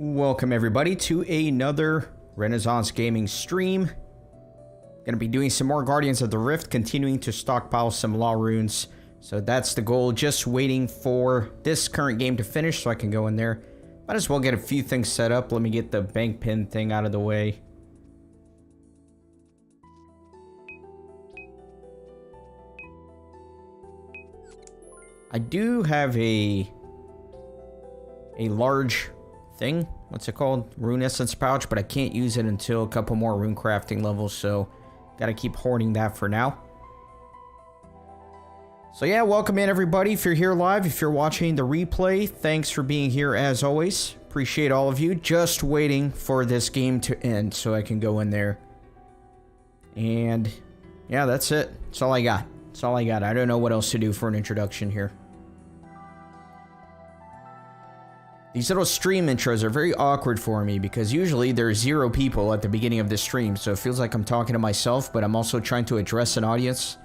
Welcome everybody to another Renaissance Gaming stream. Gonna be doing some more Guardians of the Rift, continuing to stockpile some law runes. So that's the goal, just waiting for this current game to finish so I can go in there. Might as well get a few things set up. Let me get the bank pin thing out of the way. I do have a large thing, what's it called, rune essence pouch, but I can't use it until a couple more rune crafting levels, so gotta keep hoarding that for now. So yeah, welcome in everybody. If you're here live, if you're watching the replay, thanks for being here as always. Appreciate all of you. Just waiting for this game to end so I can go in there. And yeah, that's it. That's all I got. That's all I got. I don't know what else to do for an introduction here. These little stream intros are very awkward for me because usually there's 0 people at the beginning of this stream, so it feels like I'm talking to myself, but I'm also trying to address an audience.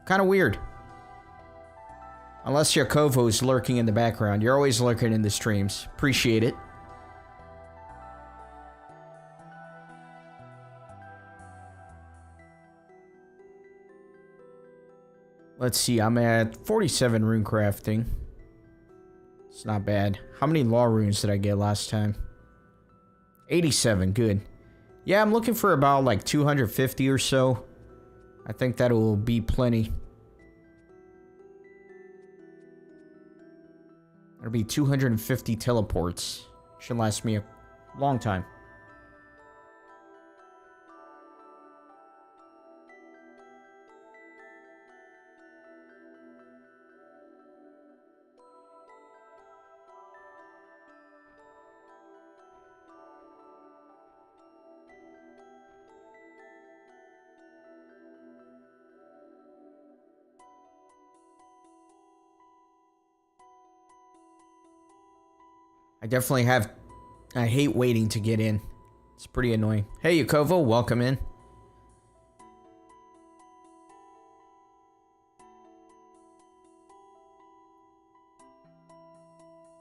Kind of weird. Unless Yakovo's lurking in the background. You're always lurking in the streams. Appreciate it. Let's see, I'm at 47 rune crafting. It's not bad. How many law runes did I get last time? 87, good. Yeah, I'm looking for about like 250 or so. I think that will be plenty. That'll be 250 teleports. Should last me a long time. I hate waiting to get in. It's pretty annoying. Hey, Yakovo, welcome in.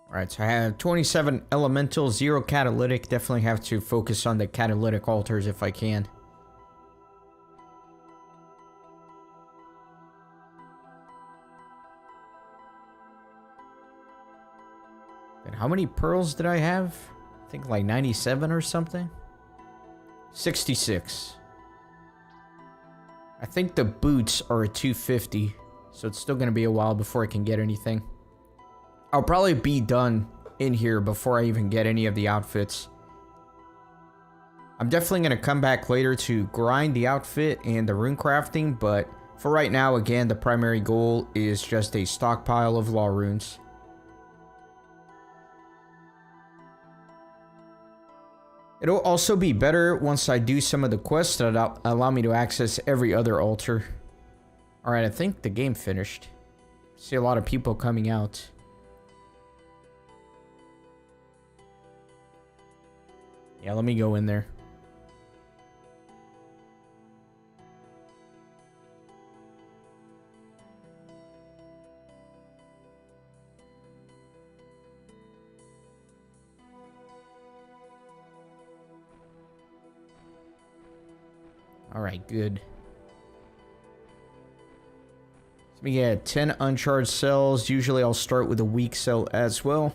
Alright, so I have 27 elemental, 0 catalytic. Definitely have to focus on the catalytic altars if I can. And how many pearls did I have? I think like 97 or something. 66. I think the boots are a 250, so it's still going to be a while before I can get anything. I'll probably be done in here before I even get any of the outfits. I'm definitely going to come back later to grind the outfit and the rune crafting, but for right now, again, the primary goal is just a stockpile of law runes. It'll also be better once I do some of the quests that allow me to access every other altar. Alright, I think the game finished. See a lot of people coming out. Yeah, let me go in there. Alright, good. So we get 10 uncharged cells. Usually I'll start with a weak cell as well.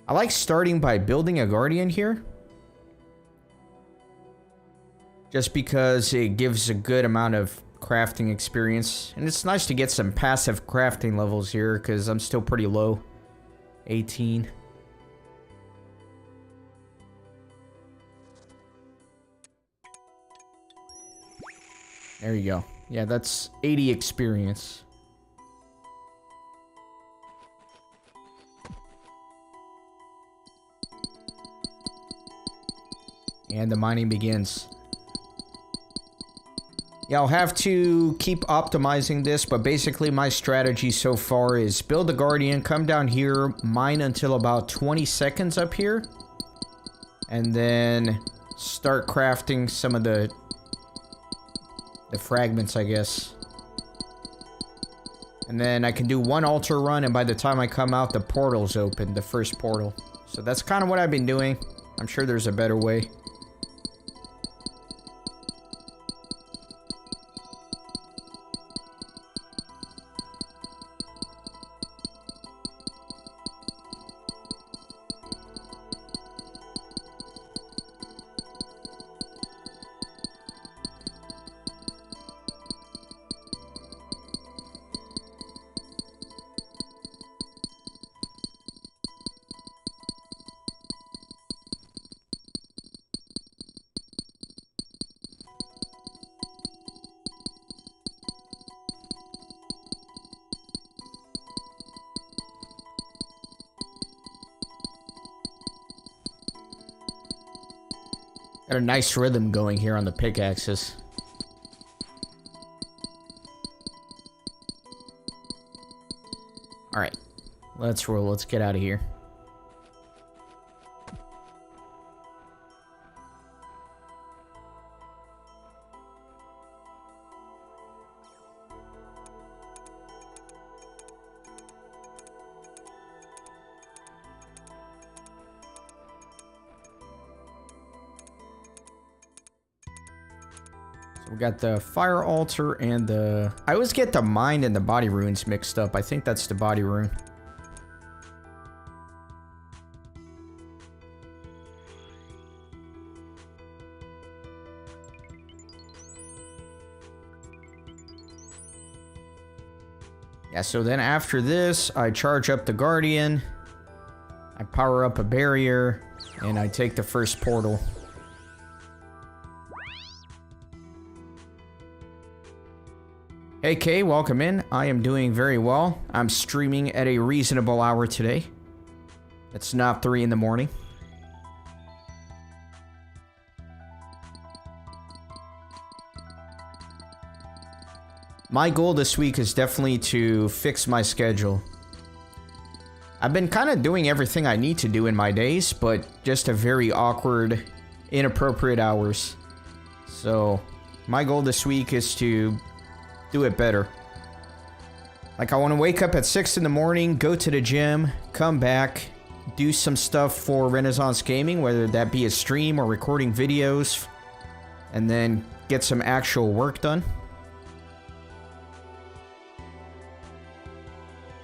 I like starting by building a guardian here. Just because it gives a good amount of crafting experience. And it's nice to get some passive crafting levels here because I'm still pretty low. 18. There you go. Yeah, that's 80 experience. And the mining begins. Yeah, I'll have to keep optimizing this, but basically my strategy so far is build the Guardian, come down here, mine until about 20 seconds up here, and then start crafting some of the fragments, I guess. And then I can do one altar run, and by the time I come out, the portal's open, the first portal. So that's kind of what I've been doing. I'm sure there's a better way. Got a nice rhythm going here on the pickaxes. Alright. Let's roll. Let's get out of here. We got the fire altar and the... I always get the mind and the body runes mixed up. I think that's the body rune. Yeah, so then after this, I charge up the guardian. I power up a barrier. And I take the first portal. Hey Kay, welcome in. I am doing very well. I'm streaming at a reasonable hour today. It's not 3 in the morning. My goal this week is definitely to fix my schedule. I've been kind of doing everything I need to do in my days, but just a very awkward, inappropriate hours. So, my goal this week is to do it better. Like, I want to wake up at 6 in the morning, go to the gym, come back, do some stuff for Renaissance Gaming, whether that be a stream or recording videos, and then get some actual work done.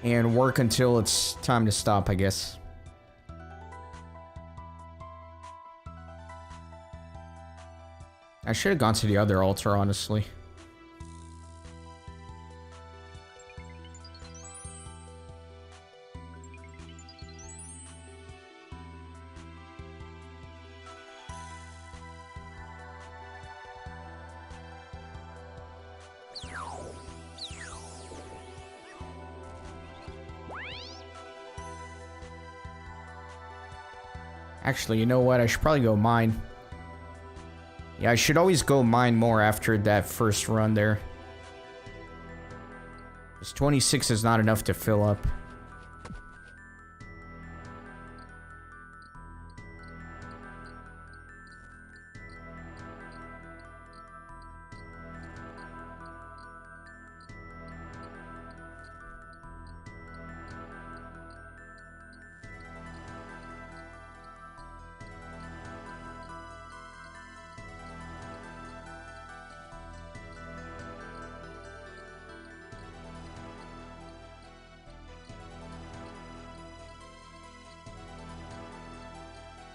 And work until it's time to stop, I guess. I should have gone to the other altar, honestly. Actually, you know what? I should probably go mine. Yeah, I should always go mine more after that first run there. This 26 is not enough to fill up.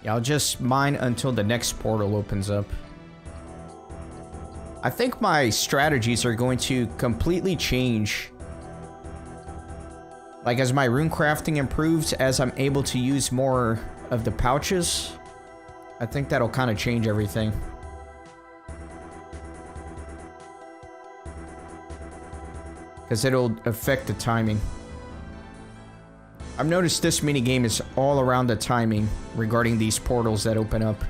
Yeah, I'll just mine until the next portal opens up. I think my strategies are going to completely change. Like, as my rune crafting improves, as I'm able to use more of the pouches, I think that'll kind of change everything. Because it'll affect the timing. I've noticed this minigame is all around the timing regarding these portals that open up.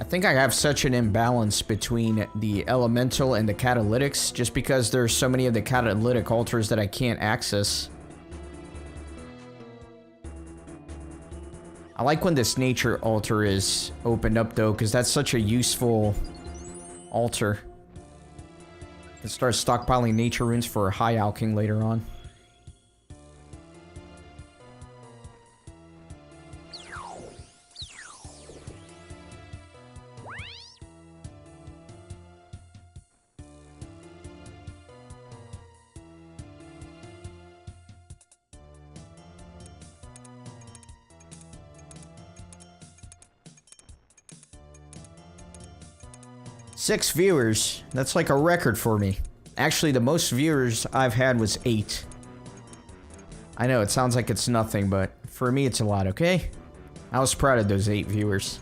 I think I have such an imbalance between the elemental and the catalytics just because there's so many of the catalytic altars that I can't access. I like when this nature altar is opened up though, because that's such a useful altar. I can start stockpiling nature runes for high alching later on. Six viewers. That's like a record for me. Actually, the most viewers I've had was 8. I know, it sounds like it's nothing, but for me it's a lot, okay? I was proud of those 8 viewers.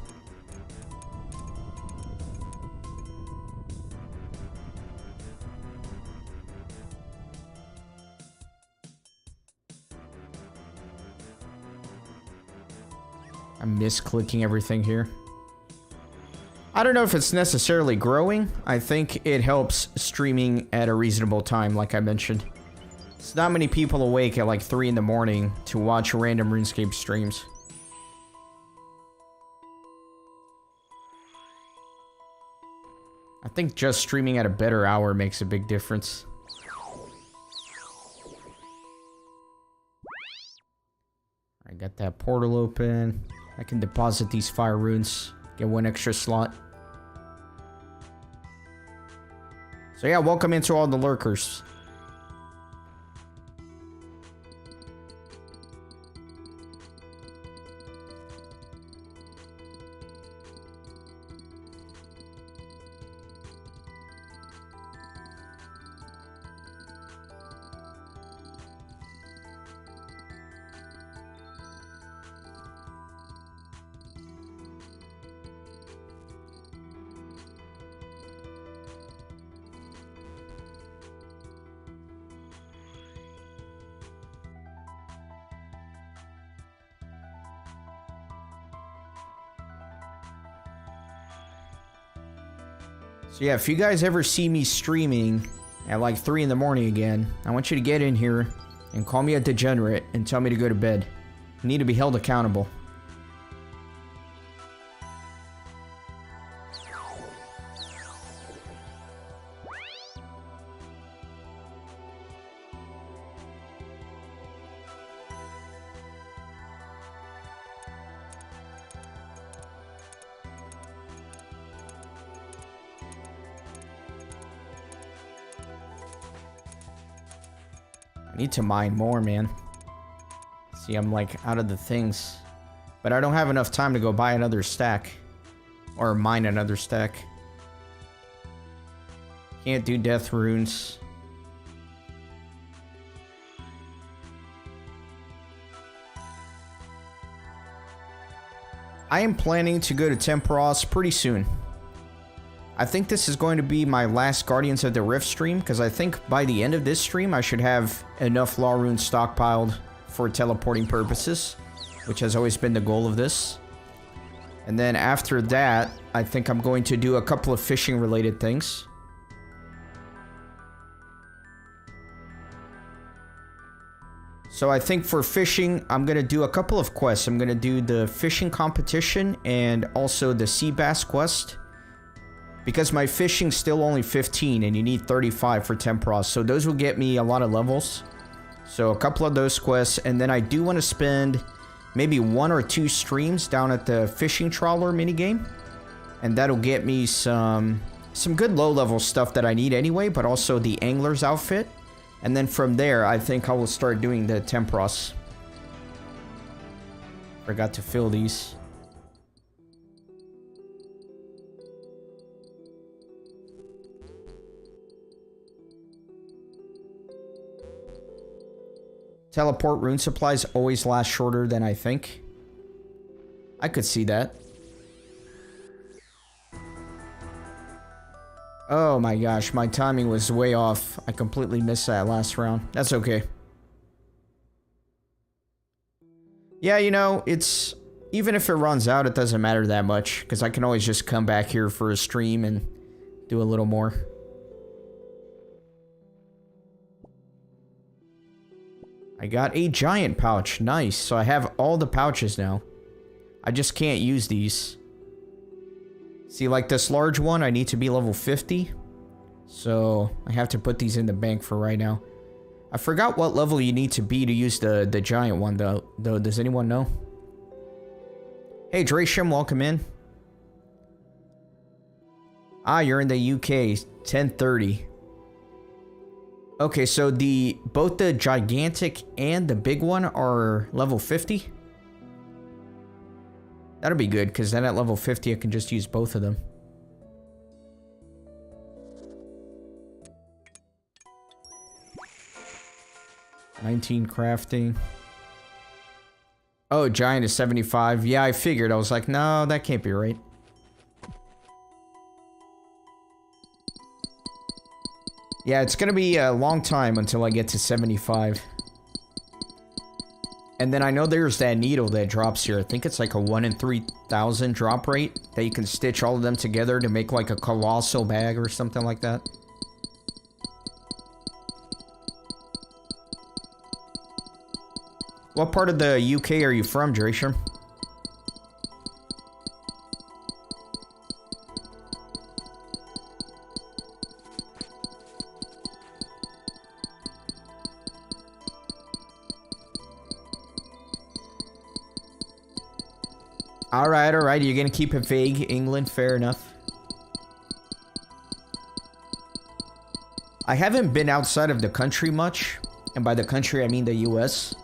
I'm misclicking everything here. I don't know if it's necessarily growing. I think it helps streaming at a reasonable time, like I mentioned. It's not many people awake at like 3 in the morning to watch random RuneScape streams. I think just streaming at a better hour makes a big difference. I got that portal open. I can deposit these fire runes. Get 1 extra slot. So yeah, welcome into all the lurkers. So yeah, if you guys ever see me streaming at like 3 in the morning again, I want you to get in here and call me a degenerate and tell me to go to bed. I need to be held accountable. I need to mine more, man. See, I'm like out of the things. But I don't have enough time to go buy another stack. Or mine another stack. Can't do death runes. I am planning to go to Temporos pretty soon. I think this is going to be my last Guardians of the Rift stream, because I think by the end of this stream I should have enough law runes stockpiled for teleporting purposes, which has always been the goal of this. And then after that, I think I'm going to do a couple of fishing related things. So I think for fishing, I'm going to do a couple of quests. I'm going to do the fishing competition and also the sea bass quest. Because my fishing's still only 15 and you need 35 for Temporos. So those will get me a lot of levels. So a couple of those quests. And then I do want to spend maybe 1 or 2 streams down at the fishing trawler minigame. And that'll get me some good low level stuff that I need anyway. But also the angler's outfit. And then from there, I think I will start doing the Temporos. Forgot to fill these. Teleport rune supplies always last shorter than I think. I could see that. Oh my gosh, my timing was way off. I completely missed that last round. That's okay. Yeah, you know, it's Even if it runs out, it doesn't matter that much, because I can always just come back here for a stream and do a little more. I got a giant pouch. Nice. So I have all the pouches now. I just can't use these. See, like this large one, I need to be level 50. So I have to put these in the bank for right now. I forgot what level you need to be to use the giant one, though. Does anyone know? Hey, Drasham, welcome in. Ah, you're in the UK. 10:30. Okay, so both the gigantic and the big one are level 50. That'll be good, because then at level 50 I can just use both of them. $19 crafting. Oh, giant is 75. Yeah, I figured. I was like, no, that can't be right. Yeah, it's gonna be a long time until I get to 75. And then I know there's that needle that drops here. I think it's like a 1 in 3,000 drop rate that you can stitch all of them together to make like a colossal bag or something like that. What part of the UK are you from, Drasham? Alright, you're gonna keep it vague, England, fair enough. I haven't been outside of the country much, and by the country I mean the US.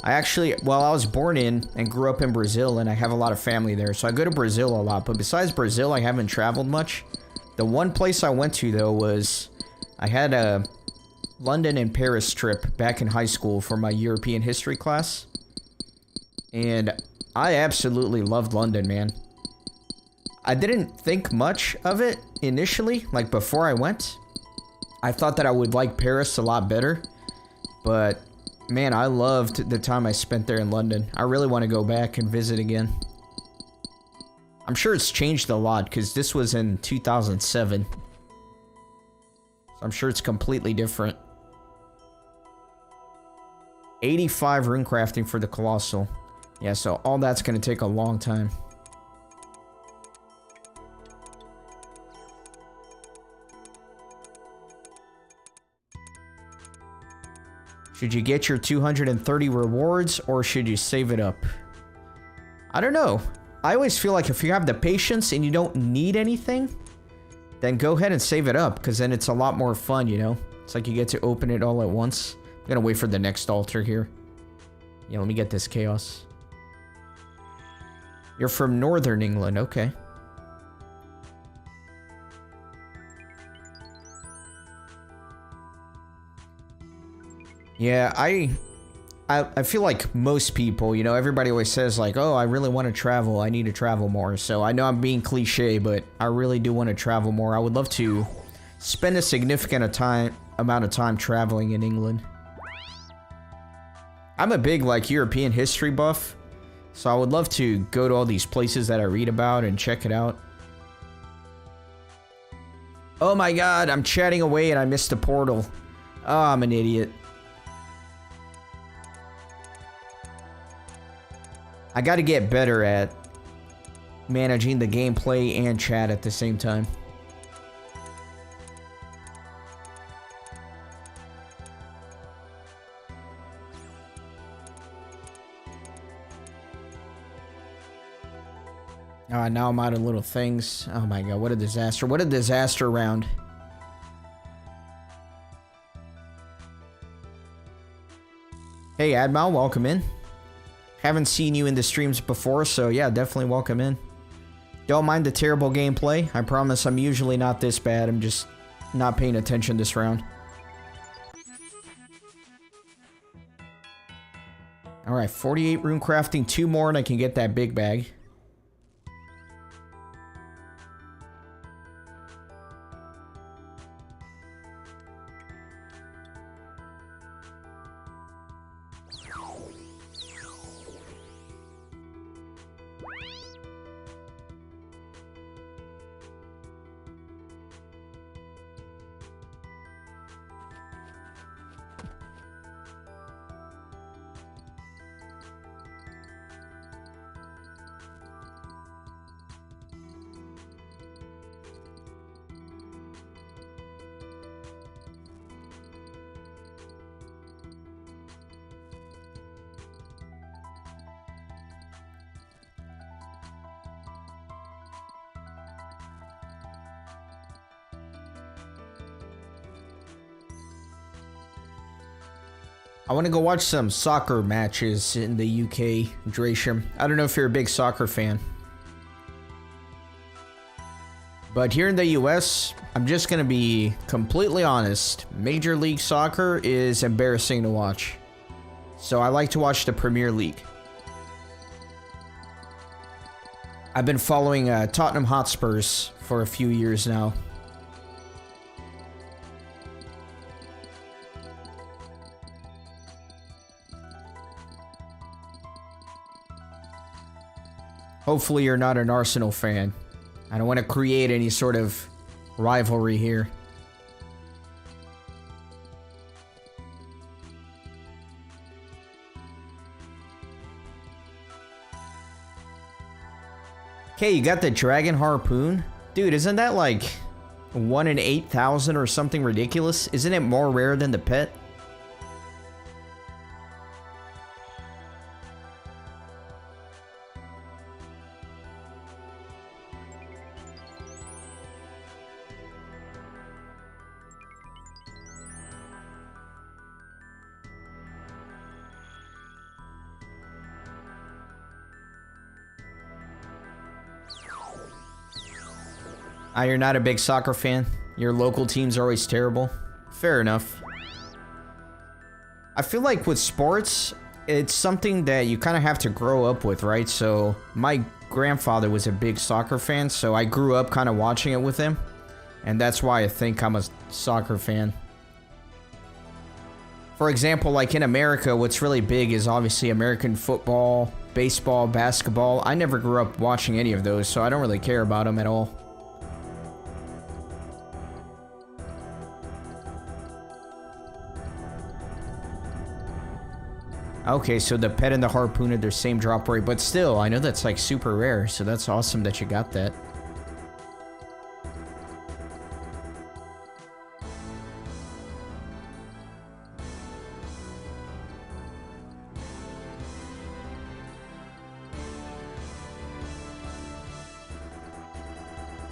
I was born in and grew up in Brazil, and I have a lot of family there, so I go to Brazil a lot, but besides Brazil, I haven't traveled much. The one place I went to, though, was... I had a London and Paris trip back in high school for my European history class. And I absolutely loved London, man. I didn't think much of it initially, like before I went. I thought that I would like Paris a lot better, but... man, I loved the time I spent there in London. I really want to go back and visit again. I'm sure it's changed a lot, because this was in 2007. So I'm sure it's completely different. 85 rune crafting for the Colossal. Yeah, so all that's going to take a long time. Should you get your 230 rewards, or should you save it up? I don't know. I always feel like if you have the patience and you don't need anything, then go ahead and save it up, because then it's a lot more fun, you know? It's like you get to open it all at once. I'm gonna wait for the next altar here. Yeah, let me get this chaos. You're from Northern England, okay. Yeah, I feel like most people, you know, everybody always says like, oh, I really want to travel. I need to travel more. So I know I'm being cliche, but I really do want to travel more. I would love to spend a significant amount of time traveling in England. I'm a big like European history buff, so I would love to go to all these places that I read about and check it out. Oh my god, I'm chatting away and I missed the portal. Oh, I'm an idiot. I gotta get better at managing the gameplay and chat at the same time. Now I'm out of little things. Oh my god, what a disaster. What a disaster round. Hey Admal, welcome in. Haven't seen you in the streams before, so yeah, definitely welcome in. Don't mind the terrible gameplay. I promise I'm usually not this bad. I'm just not paying attention this round. Alright, 48 rune crafting, 2 more and I can get that big bag. I want to go watch some soccer matches in the UK, Drasham. I don't know if you're a big soccer fan. But here in the US, I'm just going to be completely honest. Major League Soccer is embarrassing to watch. So I like to watch the Premier League. I've been following Tottenham Hotspurs for a few years now. Hopefully you're not an Arsenal fan. I don't want to create any sort of rivalry here. Okay, you got the Dragon Harpoon? Dude, isn't that like 1 in 8,000 or something ridiculous? Isn't it more rare than the pet? Ah, you're not a big soccer fan? Your local teams are always terrible? Fair enough. I feel like with sports, it's something that you kind of have to grow up with, right? So, my grandfather was a big soccer fan, so I grew up kind of watching it with him. And that's why I think I'm a soccer fan. For example, like in America, what's really big is obviously American football, baseball, basketball. I never grew up watching any of those, so I don't really care about them at all. Okay, so the pet and the harpoon are their same drop rate, but still, I know that's like super rare, so that's awesome that you got that.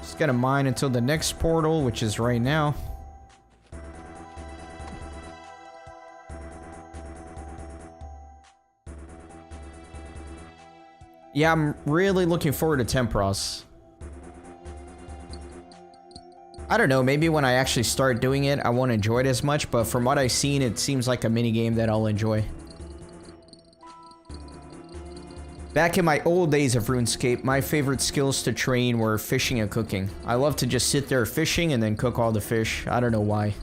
Just gotta mine until the next portal, which is right now. Yeah, I'm really looking forward to Tempros. I don't know, maybe when I actually start doing it, I won't enjoy it as much, but from what I've seen, it seems like a minigame that I'll enjoy. Back in my old days of RuneScape, my favorite skills to train were fishing and cooking. I love to just sit there fishing and then cook all the fish. I don't know why.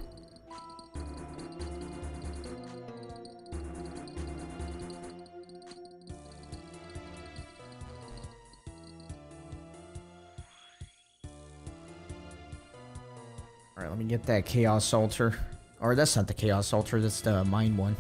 Alright, let me get that Chaos Altar. Or that's not the Chaos Altar, that's the Mine one.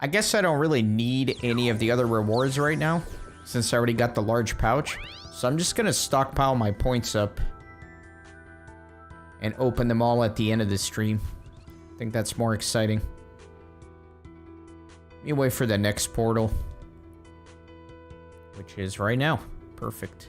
I guess I don't really need any of the other rewards right now, since I already got the large pouch. So I'm just gonna stockpile my points up and open them all at the end of the stream. I think that's more exciting. Let me wait for the next portal, which is right now. Perfect.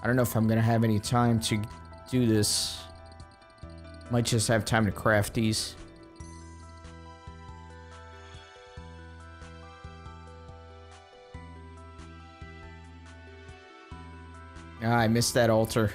I don't know if I'm gonna have any time to do this. Might just have time to craft these. Ah, I missed that altar.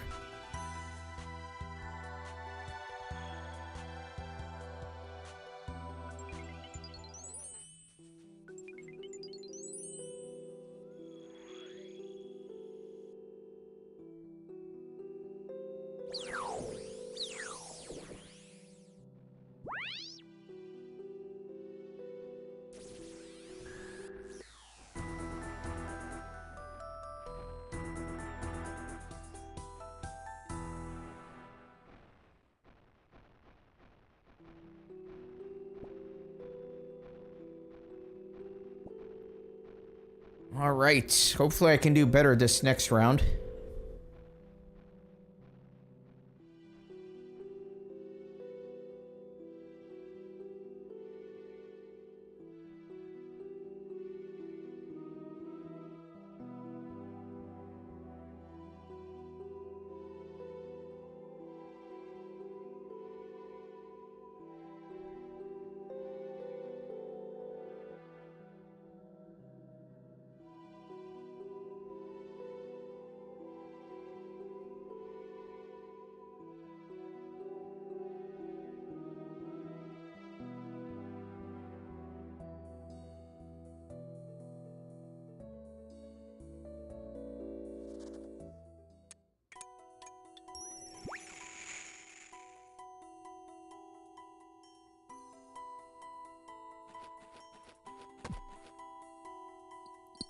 Alright, hopefully I can do better this next round.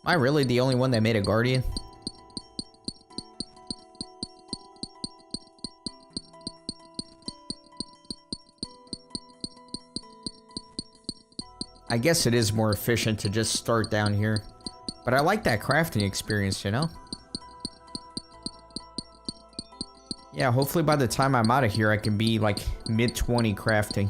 Am I really the only one that made a guardian? I guess it is more efficient to just start down here. But I like that crafting experience, you know? Yeah, hopefully by the time I'm out of here, I can be like mid-20 crafting.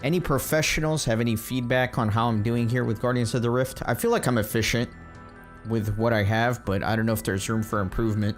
Any professionals have any feedback on how I'm doing here with Guardians of the Rift? I feel like I'm efficient with what I have, but I don't know if there's room for improvement.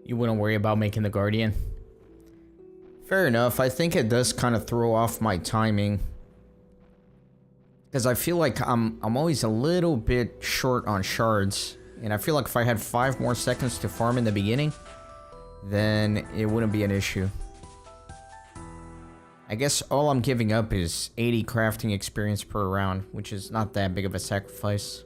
You wouldn't worry about making the Guardian. Fair enough. I think it does kind of throw off my timing. Because I feel like I'm always a little bit short on shards. And I feel like if I had 5 more seconds to farm in the beginning, then it wouldn't be an issue. I guess all I'm giving up is 80 crafting experience per round, which is not that big of a sacrifice.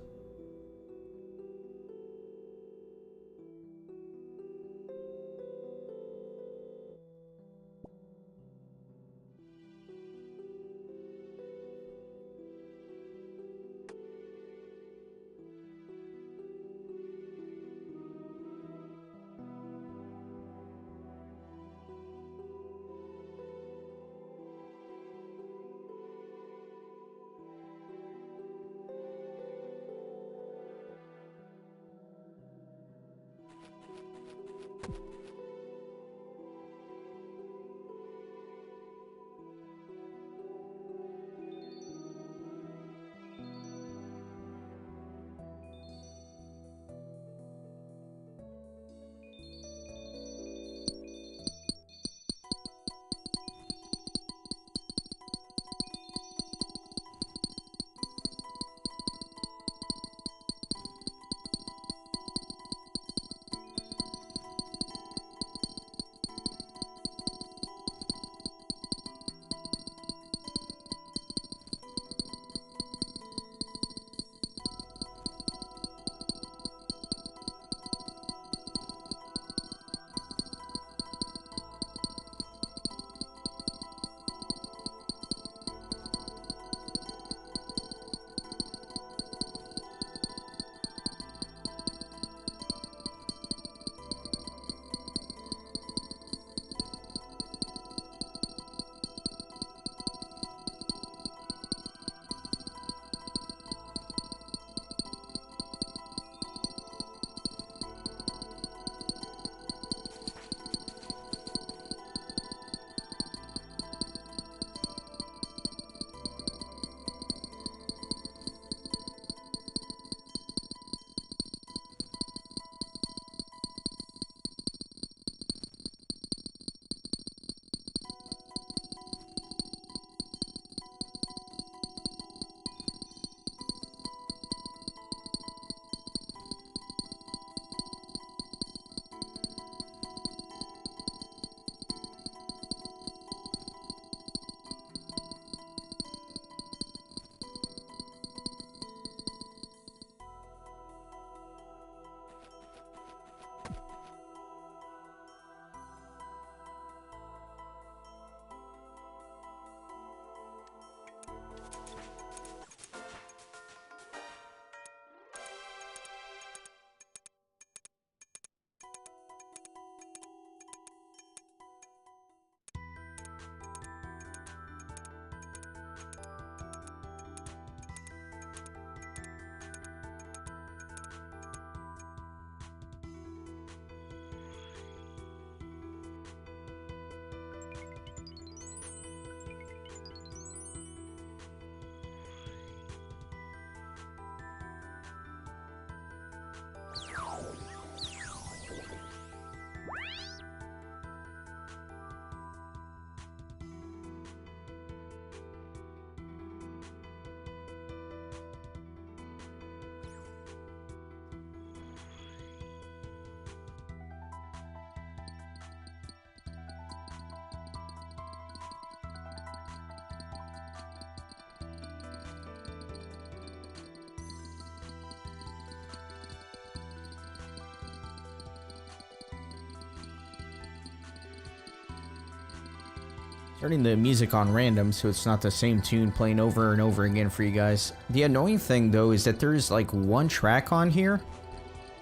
Turning the music on random so it's not the same tune playing over and over again for you guys. The annoying thing though is that there's like one track on here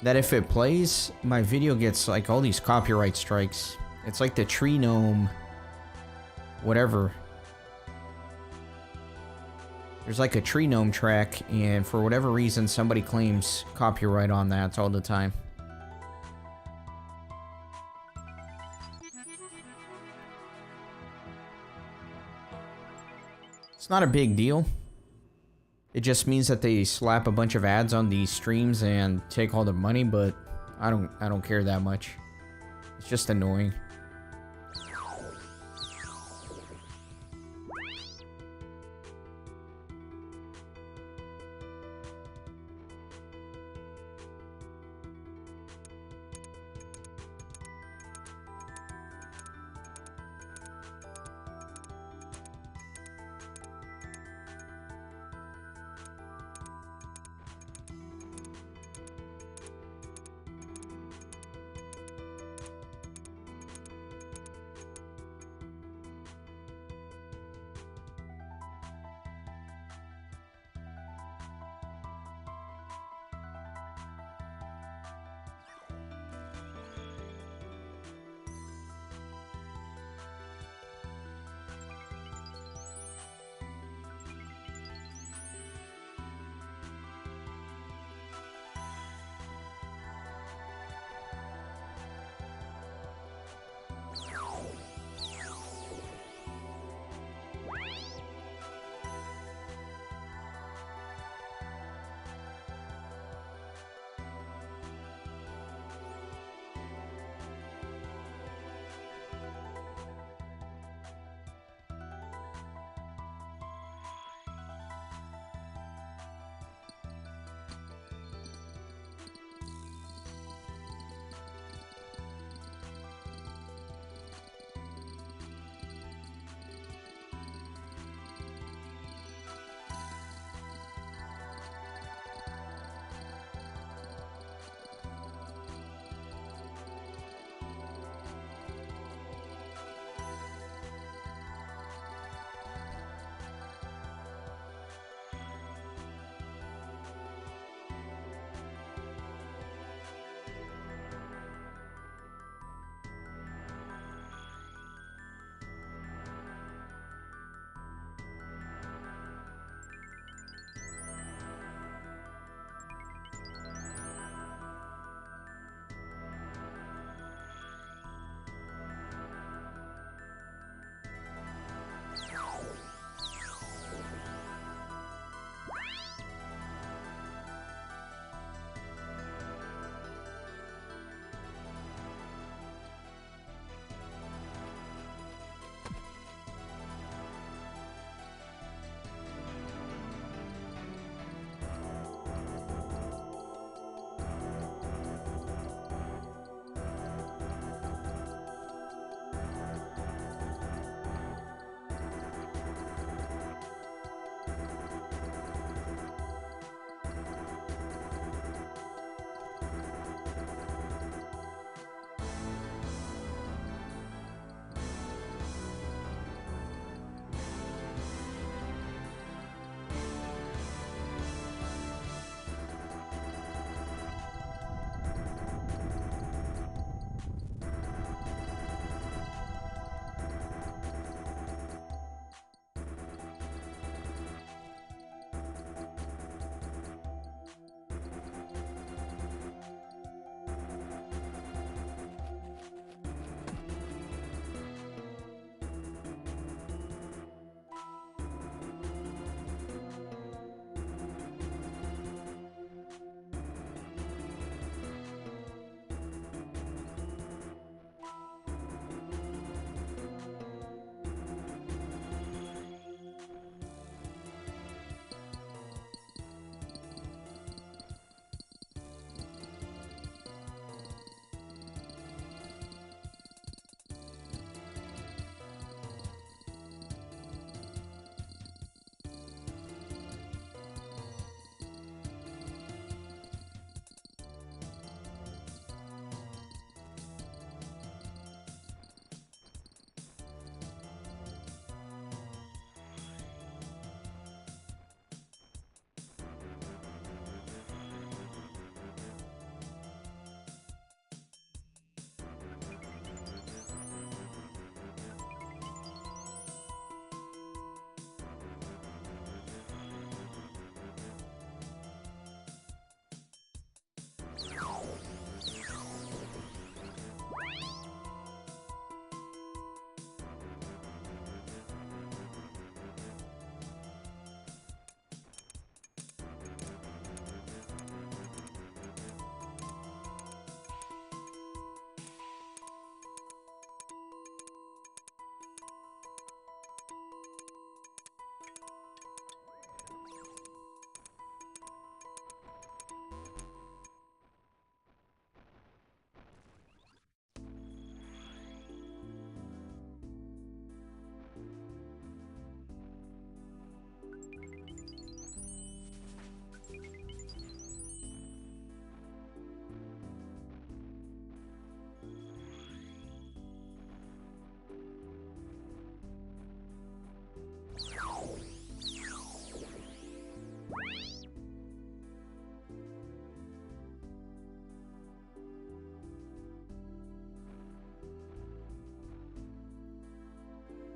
that if it plays, my video gets like all these copyright strikes. It's like the Tree Gnome, whatever. There's like a Tree Gnome track, and for whatever reason somebody claims copyright on that all the time. It's not a big deal. It just means that they slap a bunch of ads on these streams and take all the money, but I don't care that much. It's just annoying.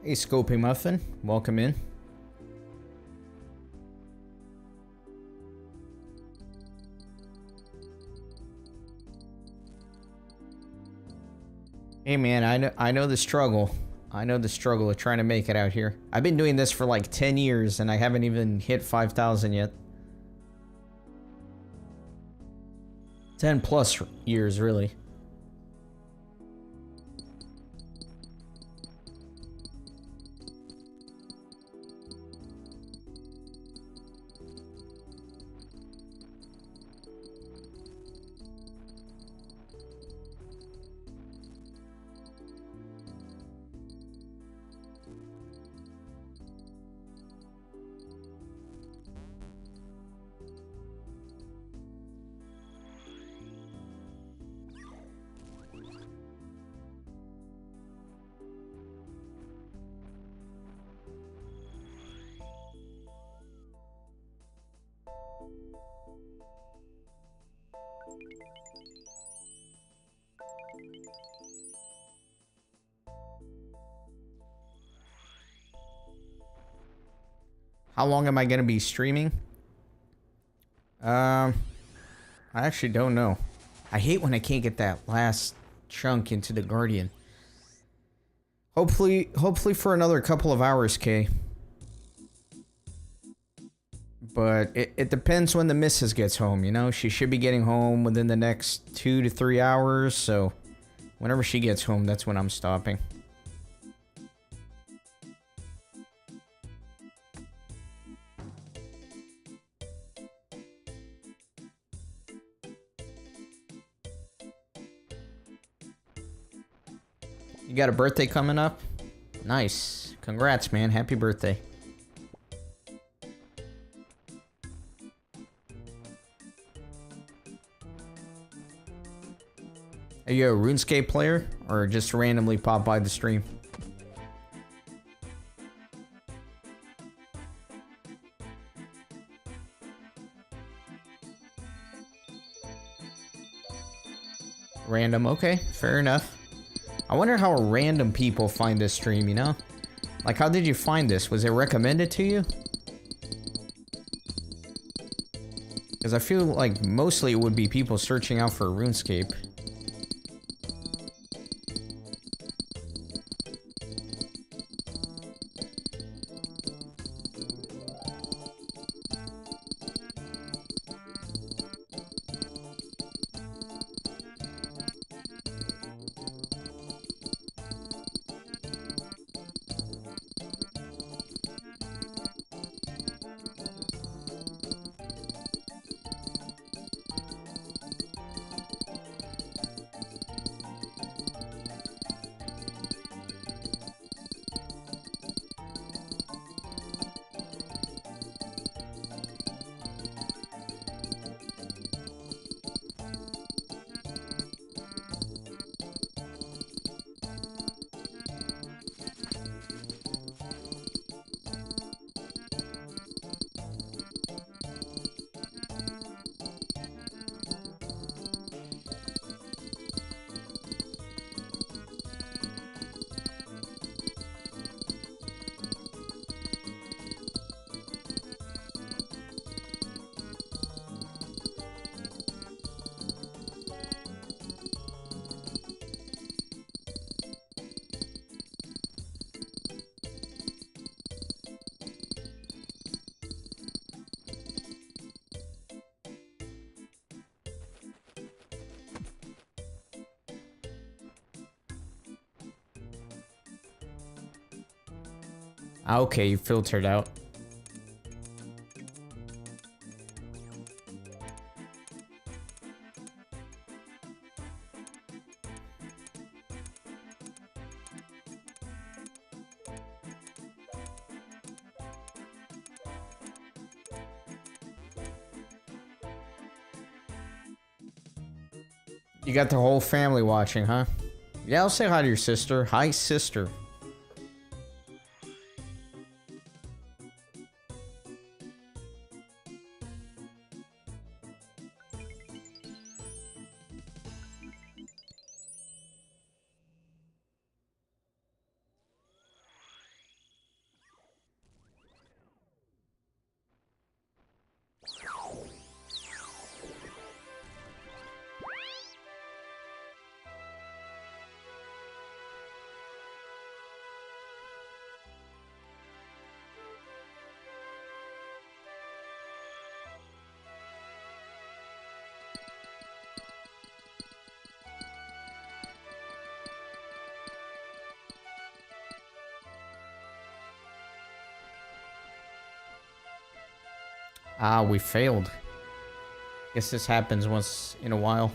Hey, Scopy Muffin. Welcome in. Hey, man, I know the struggle. I know the struggle of trying to make it out here. I've been doing this for like 10 years and I haven't even hit 5,000 yet. 10 plus years, really. How long am I going to be streaming? I actually don't know. I hate when I can't get that last chunk into the Guardian. Hopefully for another couple of hours, Kay. But it depends when the missus gets home, you know? She should be getting home within the next 2 to 3 hours, so whenever she gets home, that's when I'm stopping. You got a birthday coming up? Nice. Congrats, man. Happy birthday. Are you a RuneScape player? Or just randomly pop by the stream? Random, okay. Fair enough. I wonder how random people find this stream, you know? Like, how did you find this? Was it recommended to you? Because I feel like mostly it would be people searching out for RuneScape. Okay, you filtered out. You got the whole family watching, huh? Yeah, I'll say hi to your sister. Hi, sister. Ah, we failed. Guess this happens once in a while.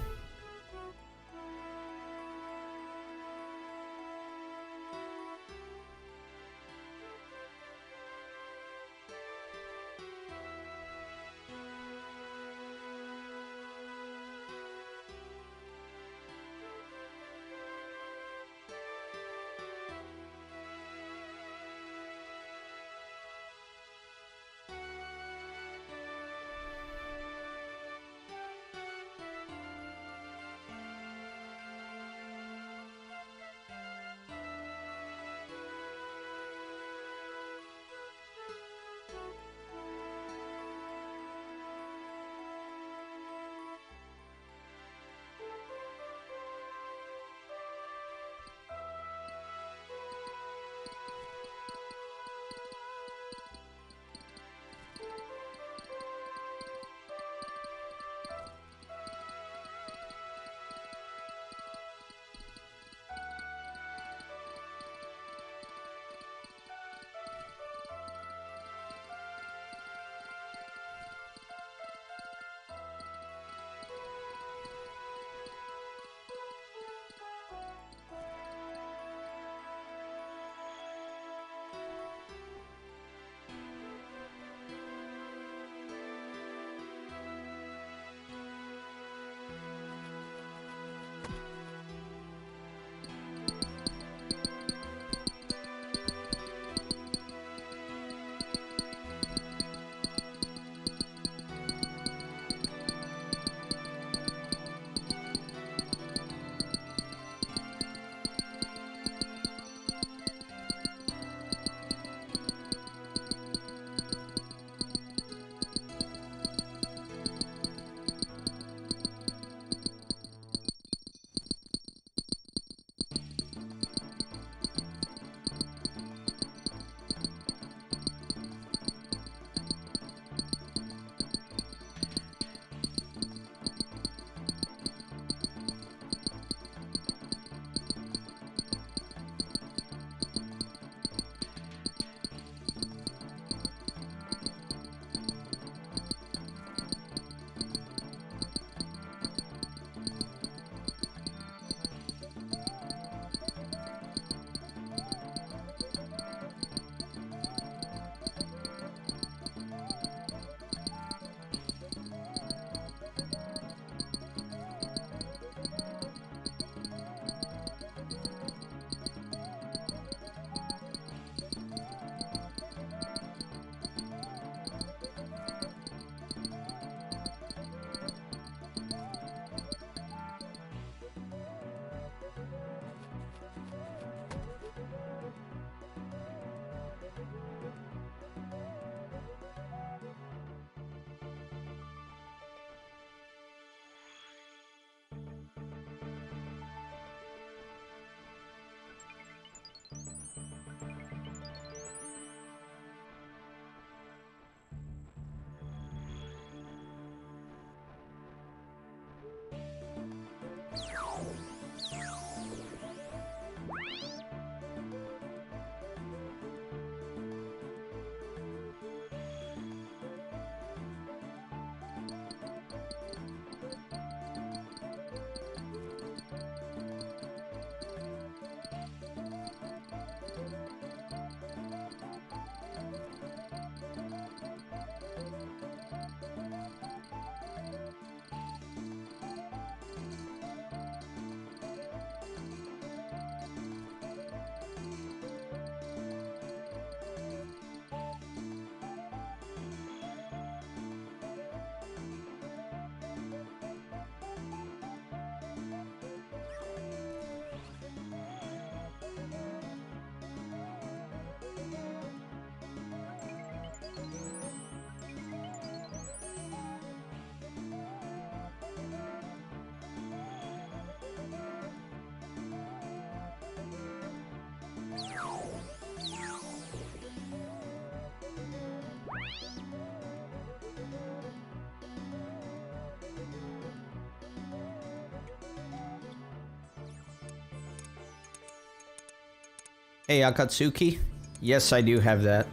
Hey, Akatsuki? Yes, I do have that.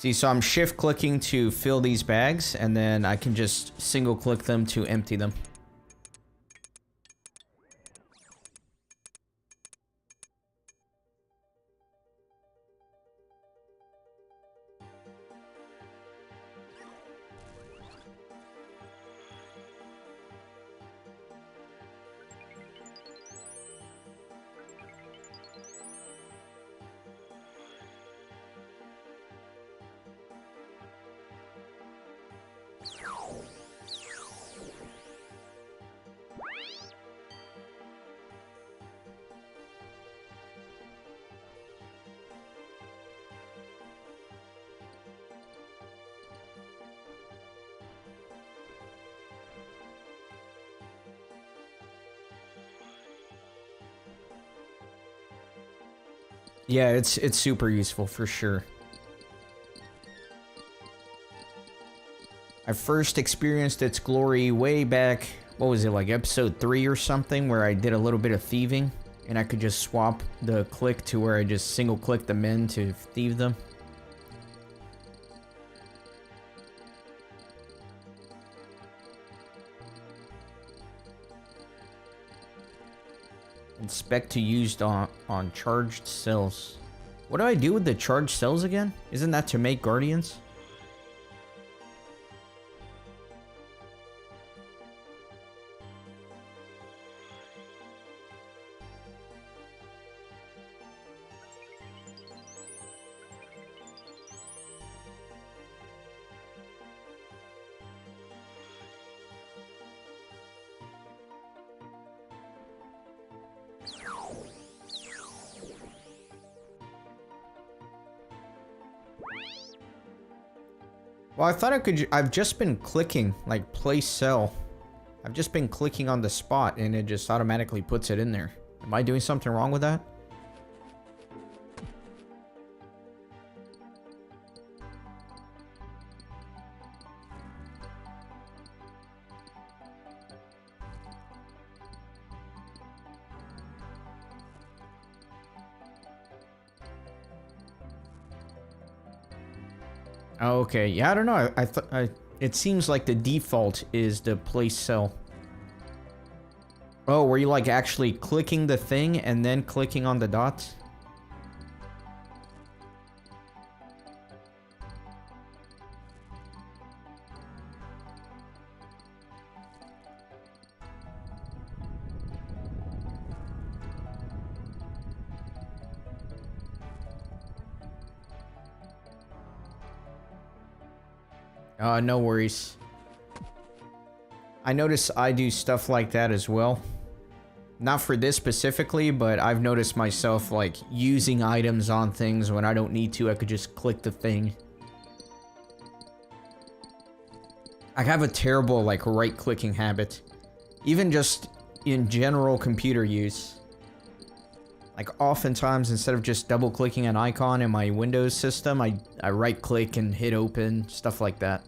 See, so I'm shift clicking to fill these bags, and then I can just single click them to empty them. Yeah, it's super useful for sure. I first experienced its glory way back, what was it, like episode 3 or something, where I did a little bit of thieving, and I could just swap the click to where I just single click the men to thieve them. Inspect to used on charged cells. What do I do with the charged cells again? Isn't that to make guardians? Well, I thought I could. I've just been clicking, like, place cell. I've just been clicking on the spot, and it just automatically puts it in there. Am I doing something wrong with that? Oh, okay. Yeah, I don't know. I thought it seems like the default is the place cell. Oh, were you like actually clicking the thing and then clicking on the dots? No worries. I notice I do stuff like that as well. Not for this specifically, but I've noticed myself like using items on things when I don't need to. I could just click the thing. I have a terrible like right-clicking habit. Even just in general computer use. Like oftentimes instead of just double-clicking an icon in my Windows system, I right-click and hit open, stuff like that.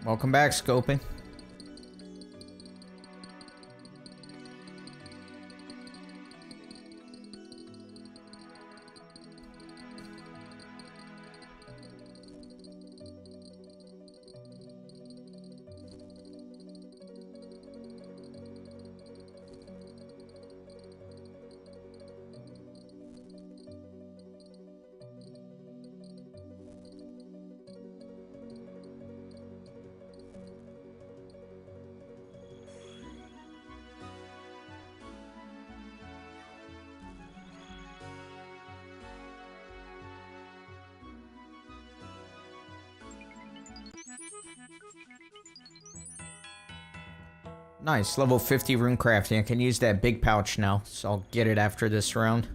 Welcome back, Scoping. Nice, level 50 rune crafting. I can use that big pouch now, so I'll get it after this round.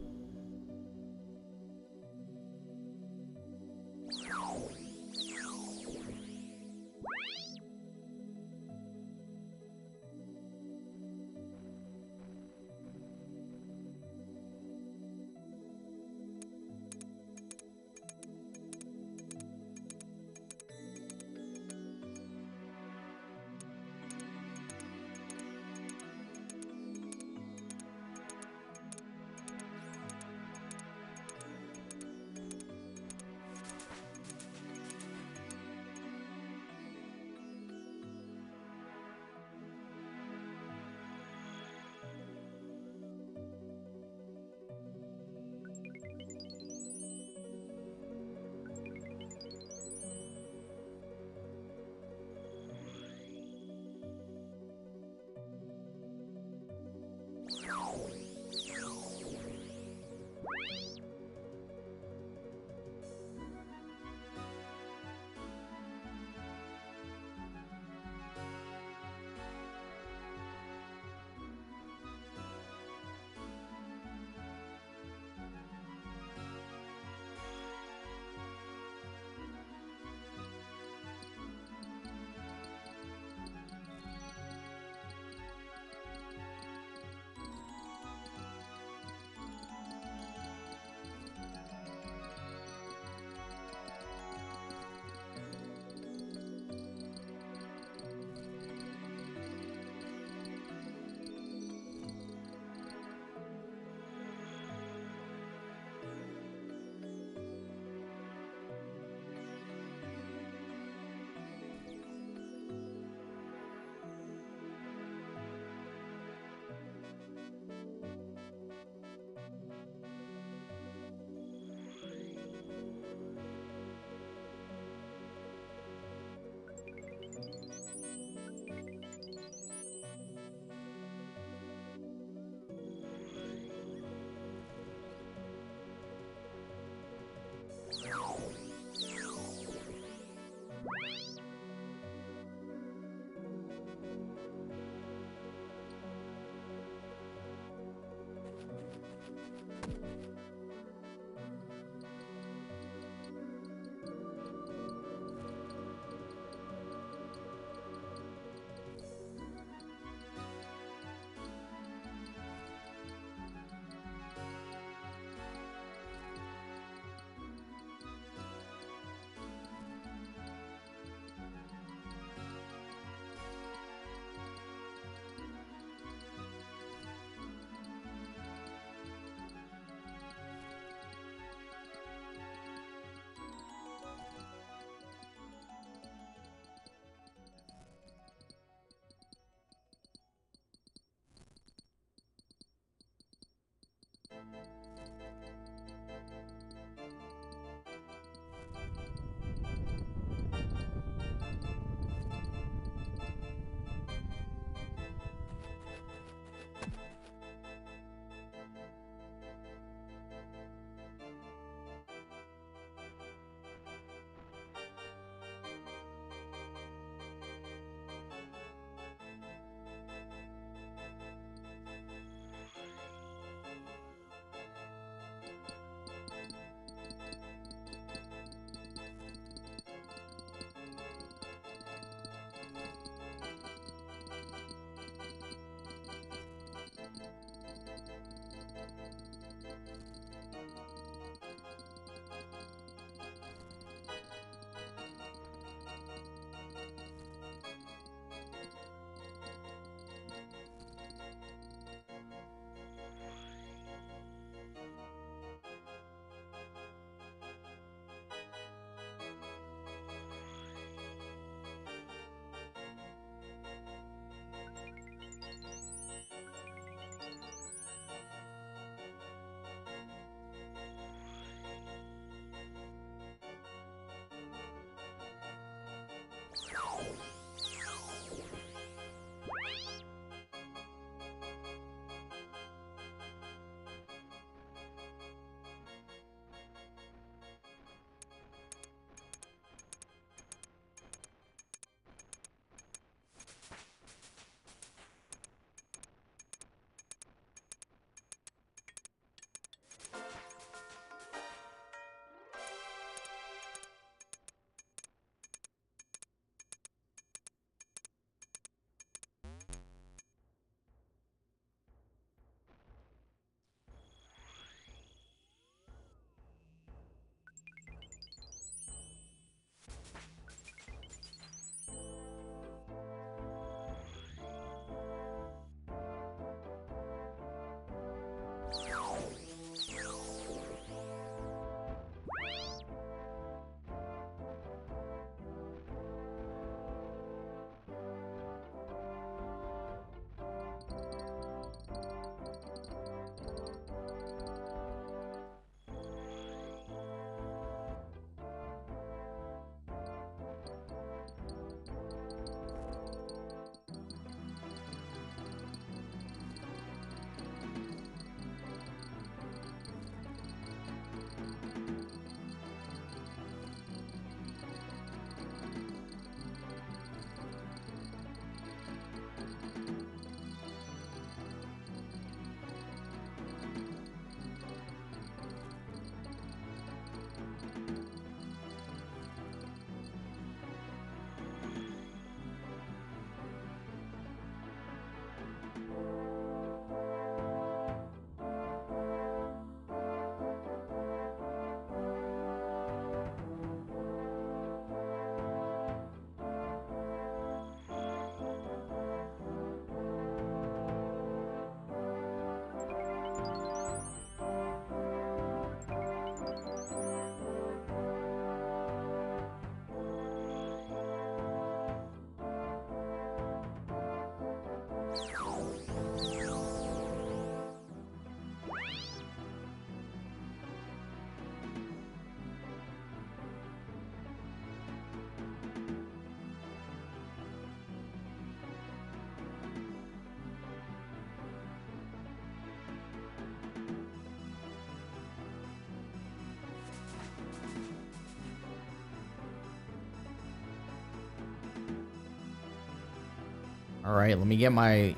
Alright, let me get my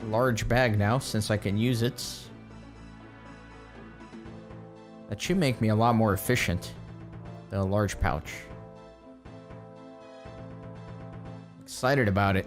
large bag now, since I can use it. That should make me a lot more efficient than a large pouch. Excited about it.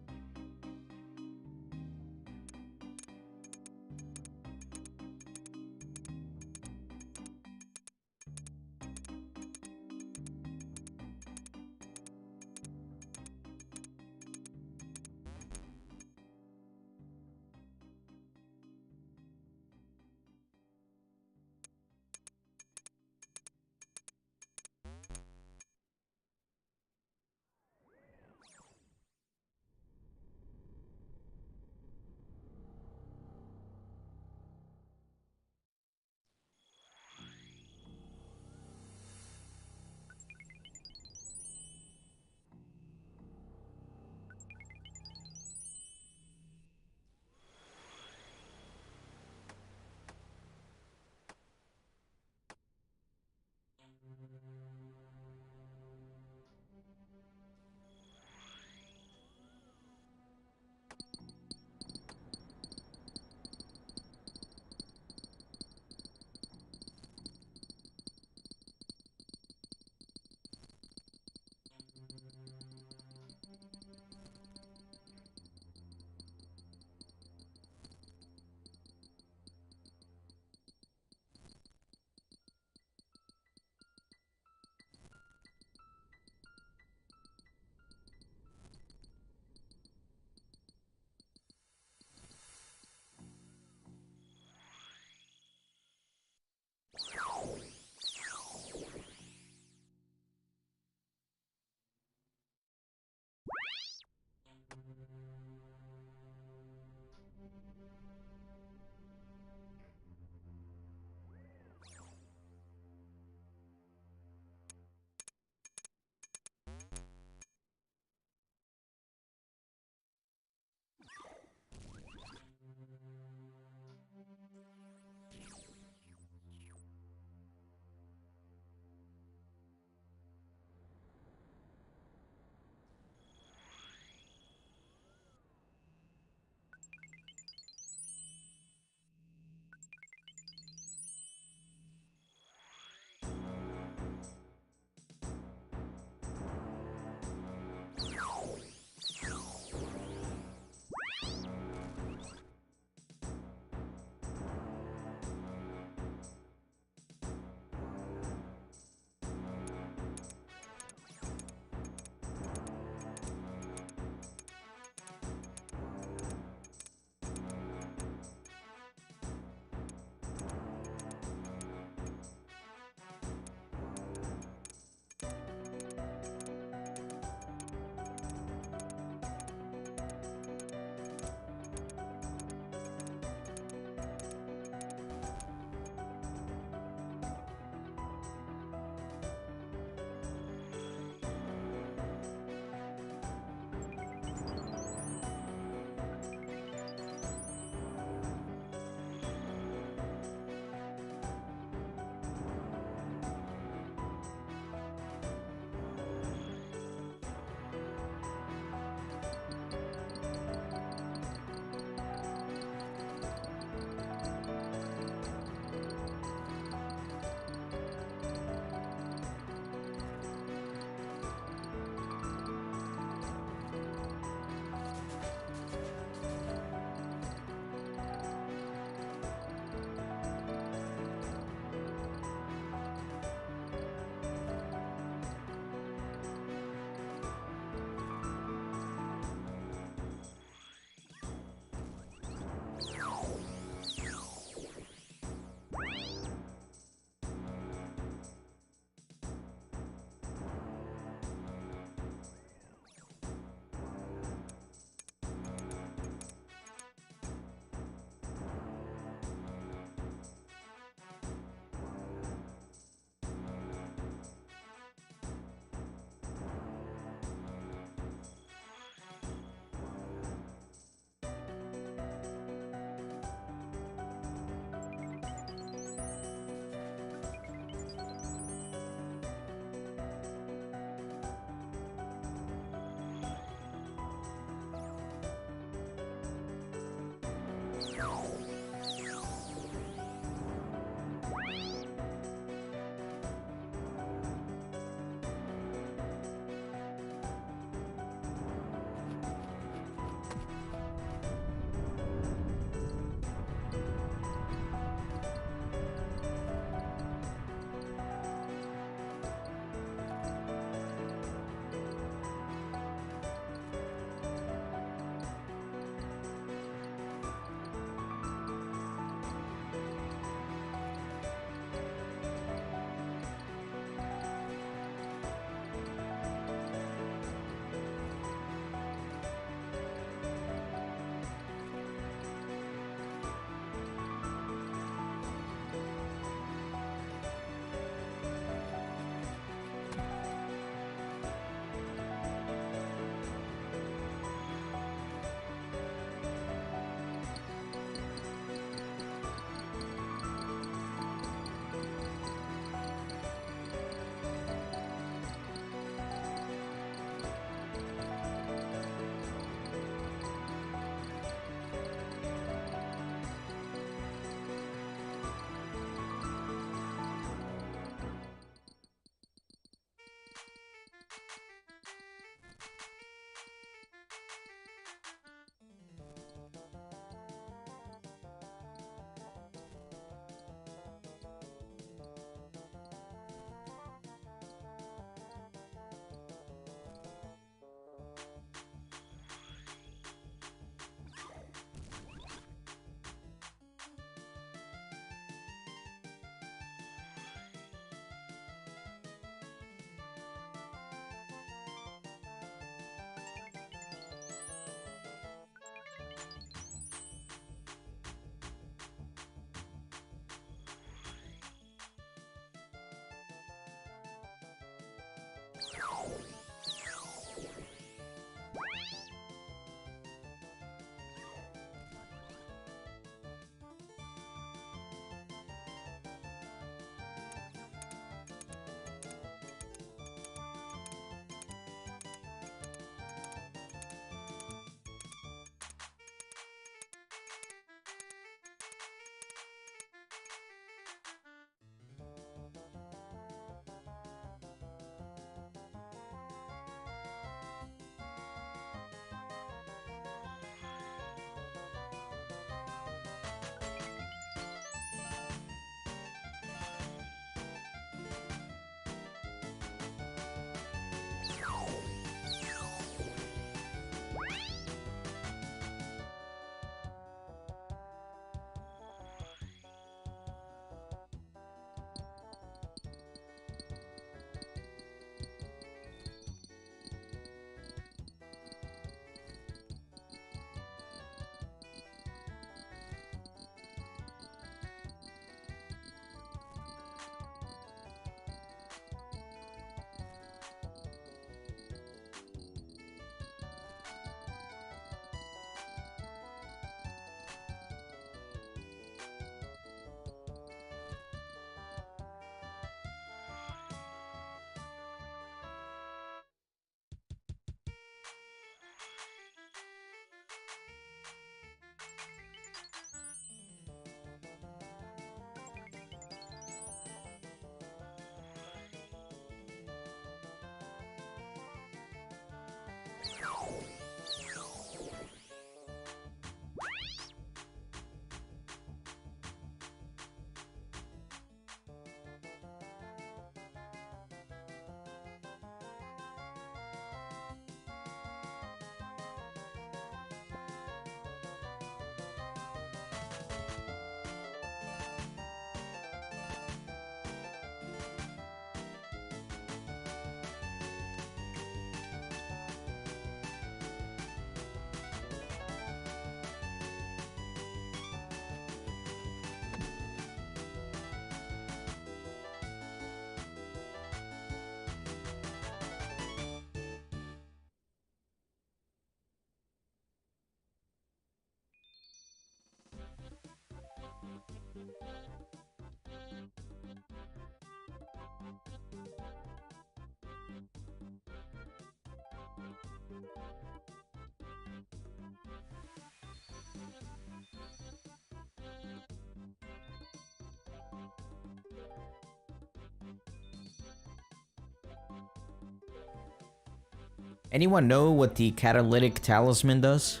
Anyone know what the catalytic talisman does?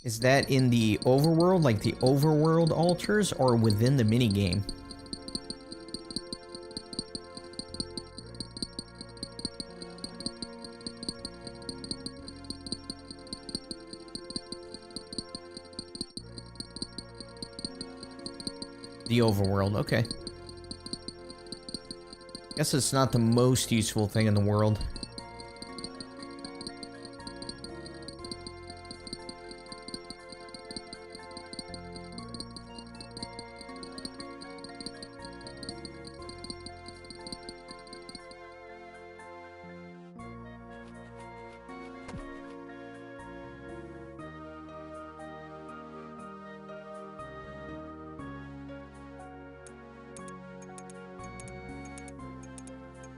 Is that in the overworld, like the overworld altars, or within the minigame? The overworld, okay. Guess it's not the most useful thing in the world.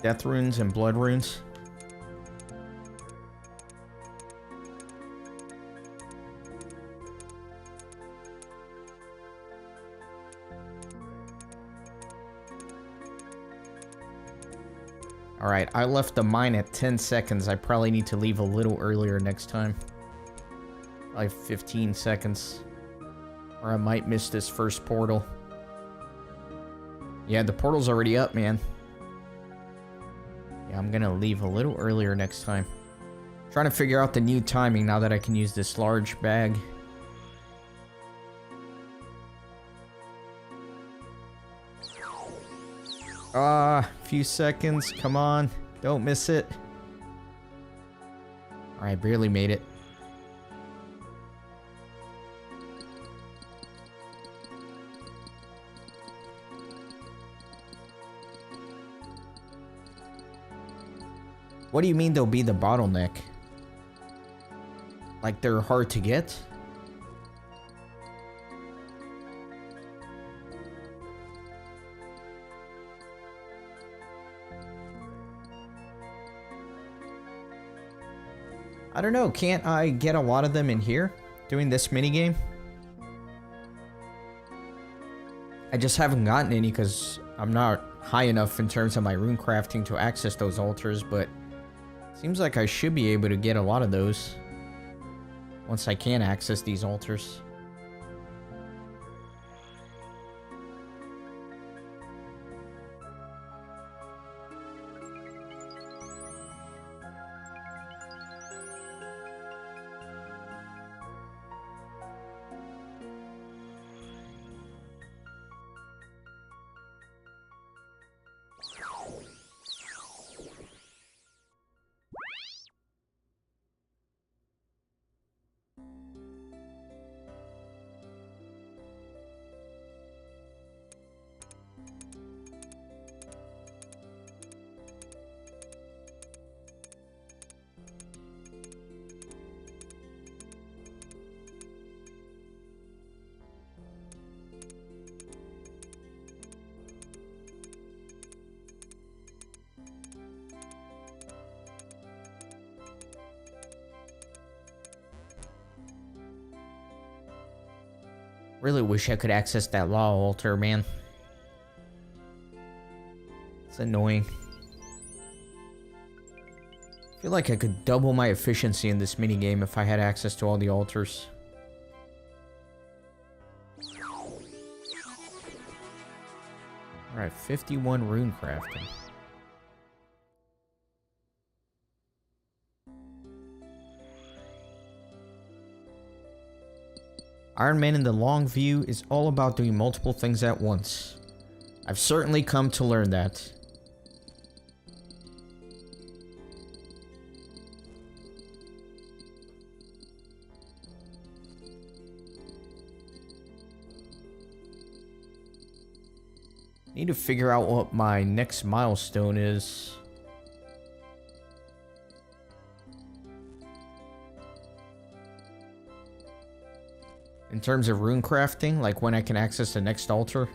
Death runes and blood runes. Alright, I left the mine at 10 seconds. I probably need to leave a little earlier next time. Like 15 seconds. Or I might miss this first portal. Yeah, the portal's already up, man. Yeah, I'm gonna leave a little earlier next time. Trying to figure out the new timing now that I can use this large bag. Few seconds. Come on. Don't miss it. Alright, barely made it. What do you mean they'll be the bottleneck? Like they're hard to get? I don't know, can't I get a lot of them in here doing this minigame? I just haven't gotten any because I'm not high enough in terms of my rune crafting to access those altars, but seems like I should be able to get a lot of those once I can access these altars. Really wish I could access that law altar, man. It's annoying. feel like I could double my efficiency in this minigame if I had access to all the altars. Alright, 51 rune crafting. Iron Man in the long view is all about doing multiple things at once. I've certainly come to learn that. Need to figure out what my next milestone is. In terms of rune crafting, like when I can access the next altar.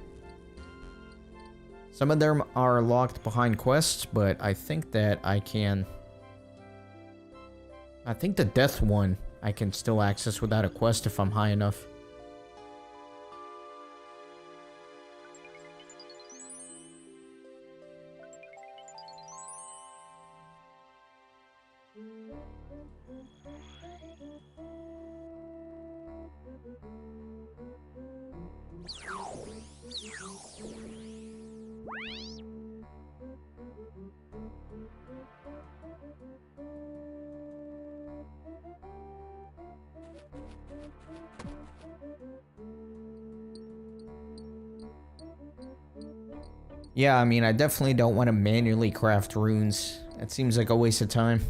Some of them are locked behind quests, but I think that I can... I think the death one I can still access without a quest if I'm high enough. Yeah, I mean, I definitely don't want to manually craft runes. That seems like a waste of time.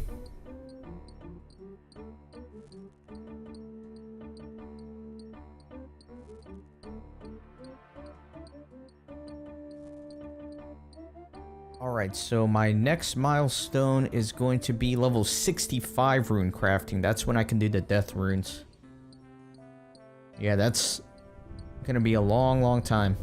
Alright, so my next milestone is going to be level 65 rune crafting. That's when I can do the death runes. Yeah, that's gonna be a long, long time.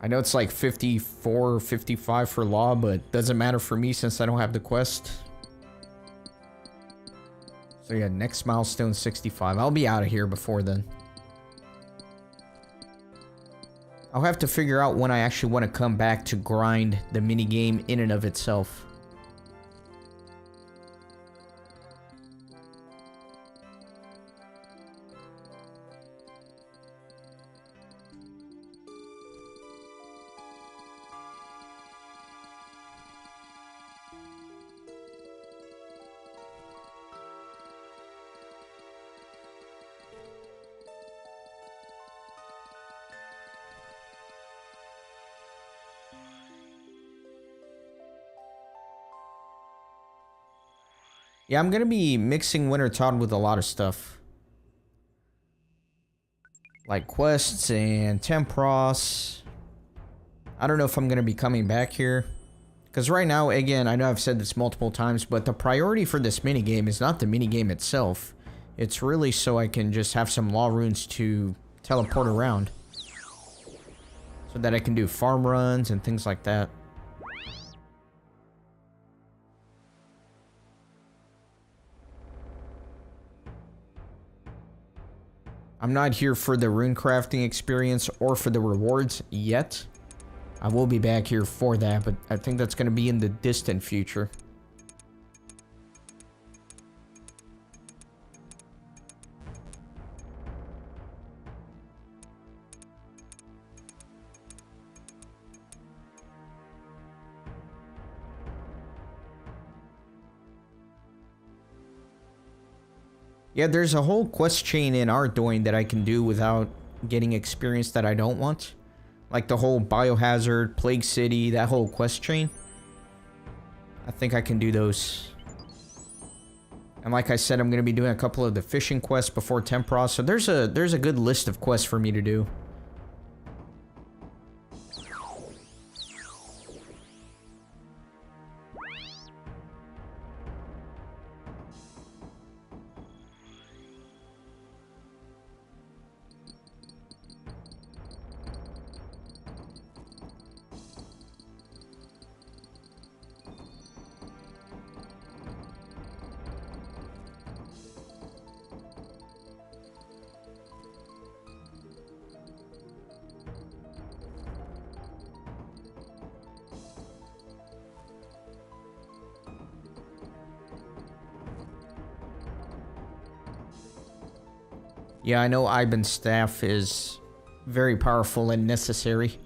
I know it's like 54 or 55 for law, but doesn't matter for me since I don't have the quest. So yeah, next milestone 65. I'll be out of here before then. I'll have to figure out when I actually want to come back to grind the minigame in and of itself. Yeah, I'm gonna be mixing Wintertodt with a lot of stuff. Like quests and Tempros. I don't know if I'm gonna be coming back here. Because right now, again, I know I've said this multiple times, but the priority for this minigame is not the minigame itself. It's really so I can just have some law runes to teleport around. So that I can do farm runs and things like that. I'm not here for the rune crafting experience or for the rewards yet. I will be back here for that, but I think that's going to be in the distant future. Yeah, there's a whole quest chain in Ardoin that I can do without getting experience that I don't want. Like the whole Biohazard, Plague City, that whole quest chain. I think I can do those. And like I said, I'm going to be doing a couple of the fishing quests before Tempros. So there's a good list of quests for me to do. Yeah, I know Iban's staff is very powerful and necessary.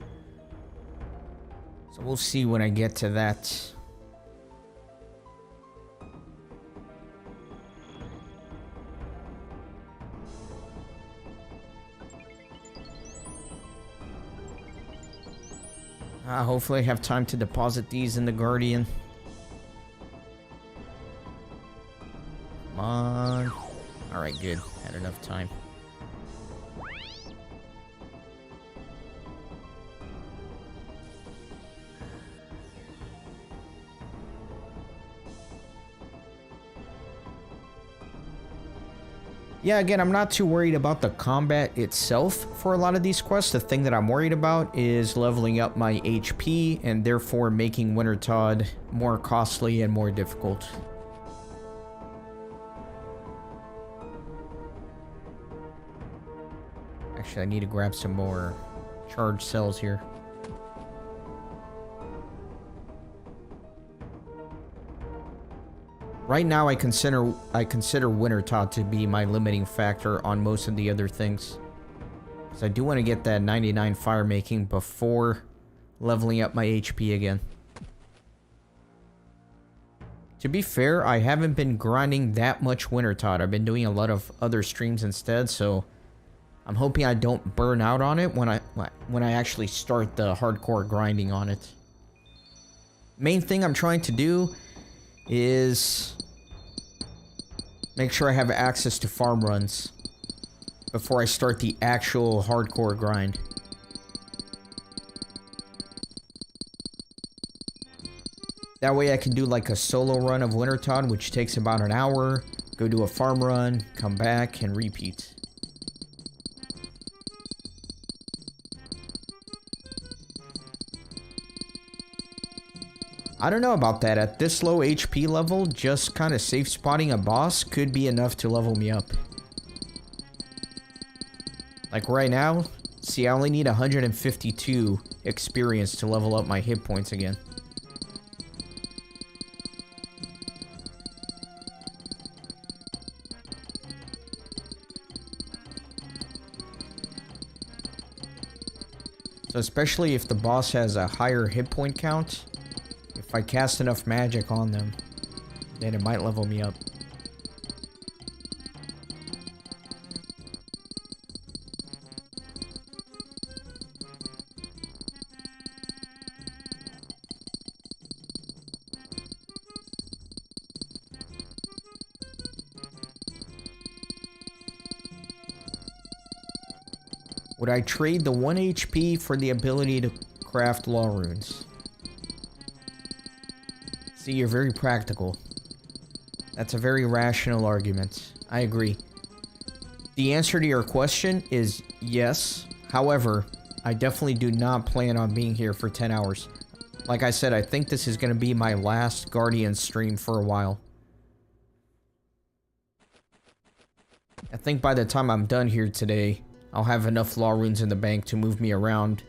So we'll see when I get to that. Hopefully I have time to deposit these in the Guardian. Come on. Alright, good. Had enough time. Yeah, again, I'm not too worried about the combat itself for a lot of these quests. The thing that I'm worried about is leveling up my HP and therefore making Wintertodt more costly and more difficult. Actually, I need to grab some more charged cells here. Right now, I consider Wintertodt to be my limiting factor on most of the other things. Because I do want to get that 99 fire making before leveling up my HP again. To be fair, I haven't been grinding that much Wintertodt. I've been doing a lot of other streams instead, so I'm hoping I don't burn out on it when I actually start the hardcore grinding on it. Main thing I'm trying to do is make sure I have access to farm runs before I start the actual hardcore grind. That way I can do like a solo run of Wintertodt, which takes about an hour, go do a farm run, come back, and repeat. I don't know about that. At this low HP level, just kind of safe spotting a boss could be enough to level me up. Like right now, see, I only need 152 experience to level up my hit points again. So especially if the boss has a higher hit point count, if I cast enough magic on them, then it might level me up. Would I trade the 1 HP for the ability to craft law runes? See, you're very practical. That's a very rational argument. I agree. The answer to your question is yes. However, I definitely do not plan on being here for 10 hours. Like I said, I think this is going to be my last Guardian stream for a while. I think by the time I'm done here today, I'll have enough law runes in the bank to move me around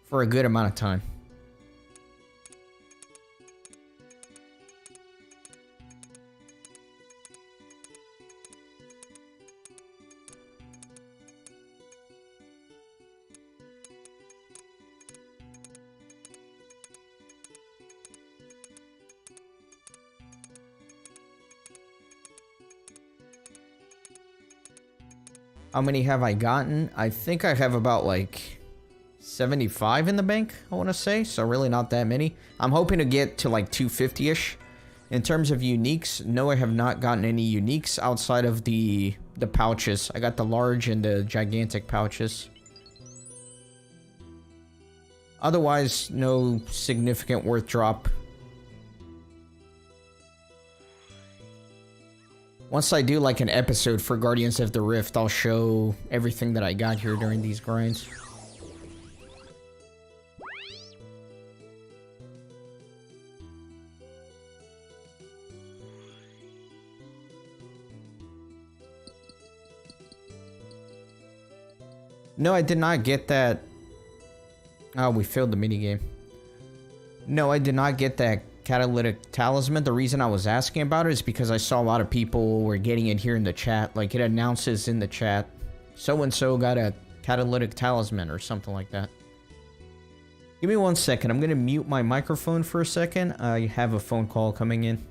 for a good amount of time. How many have I gotten? I think I have about like 75 in the bank, I want to say. So really not that many. I'm hoping to get to like 250-ish. In terms of uniques, no, I have not gotten any uniques outside of the pouches. I got the large and the gigantic pouches. Otherwise, no significant worth drop. Once I do like an episode for Guardians of the Rift, I'll show everything that I got here during these grinds. No, I did not get that. Oh, we failed the minigame. No, I did not get that catalytic talisman. The reason I was asking about it is because I saw a lot of people were getting it here in the chat. Like, it announces in the chat so-and-so got a catalytic talisman or something like that. Give me 1 second. I'm going to mute my microphone for a second. I have a phone call coming in.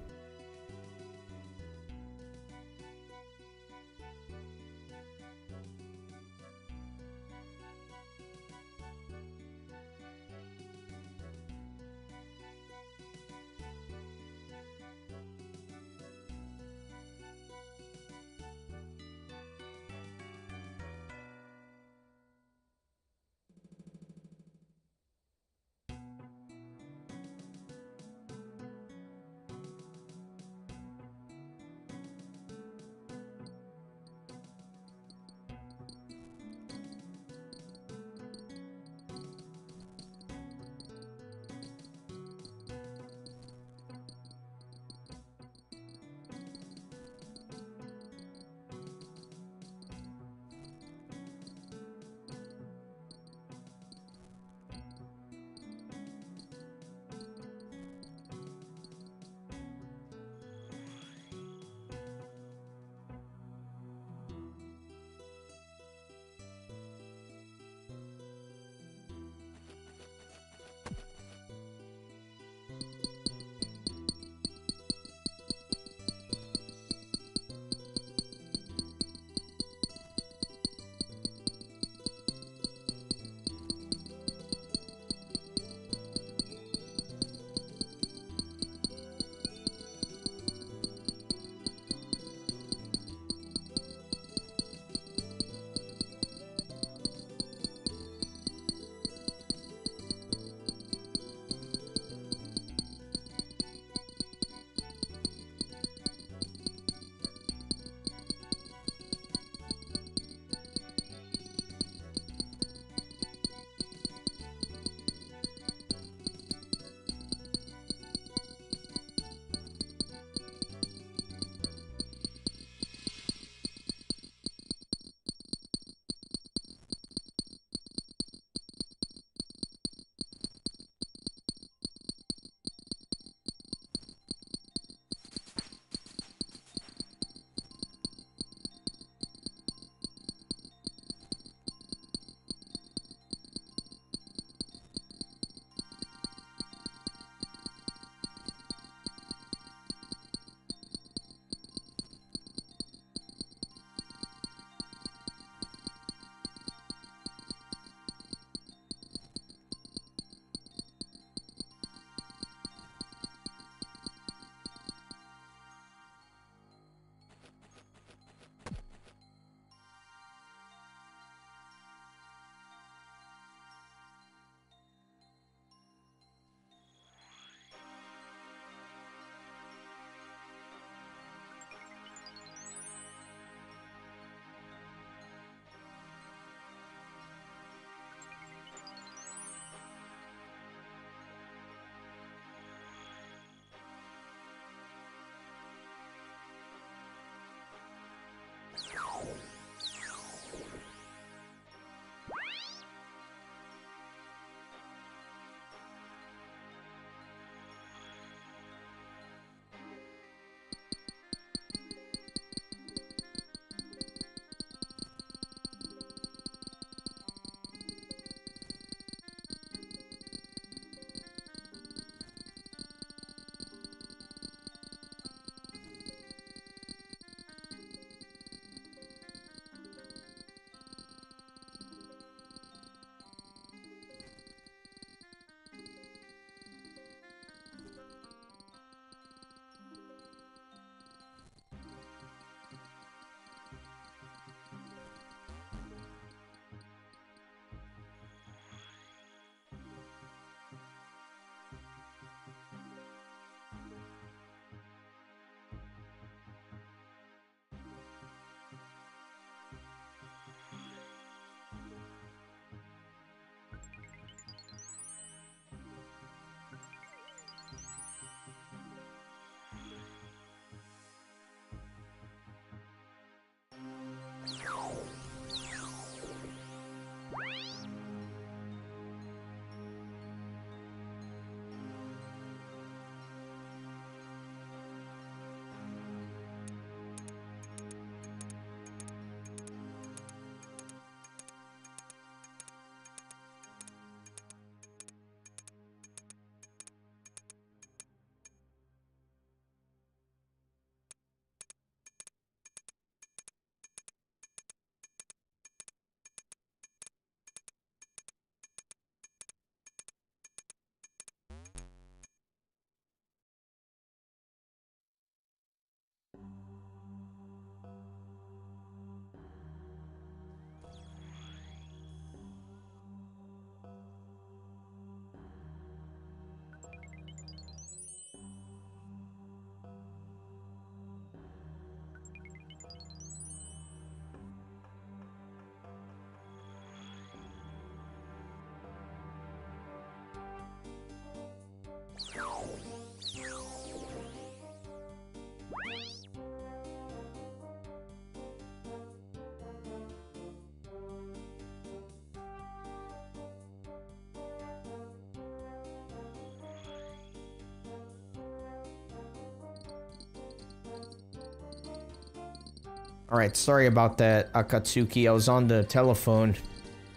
Alright, sorry about that, Akatsuki. I was on the telephone.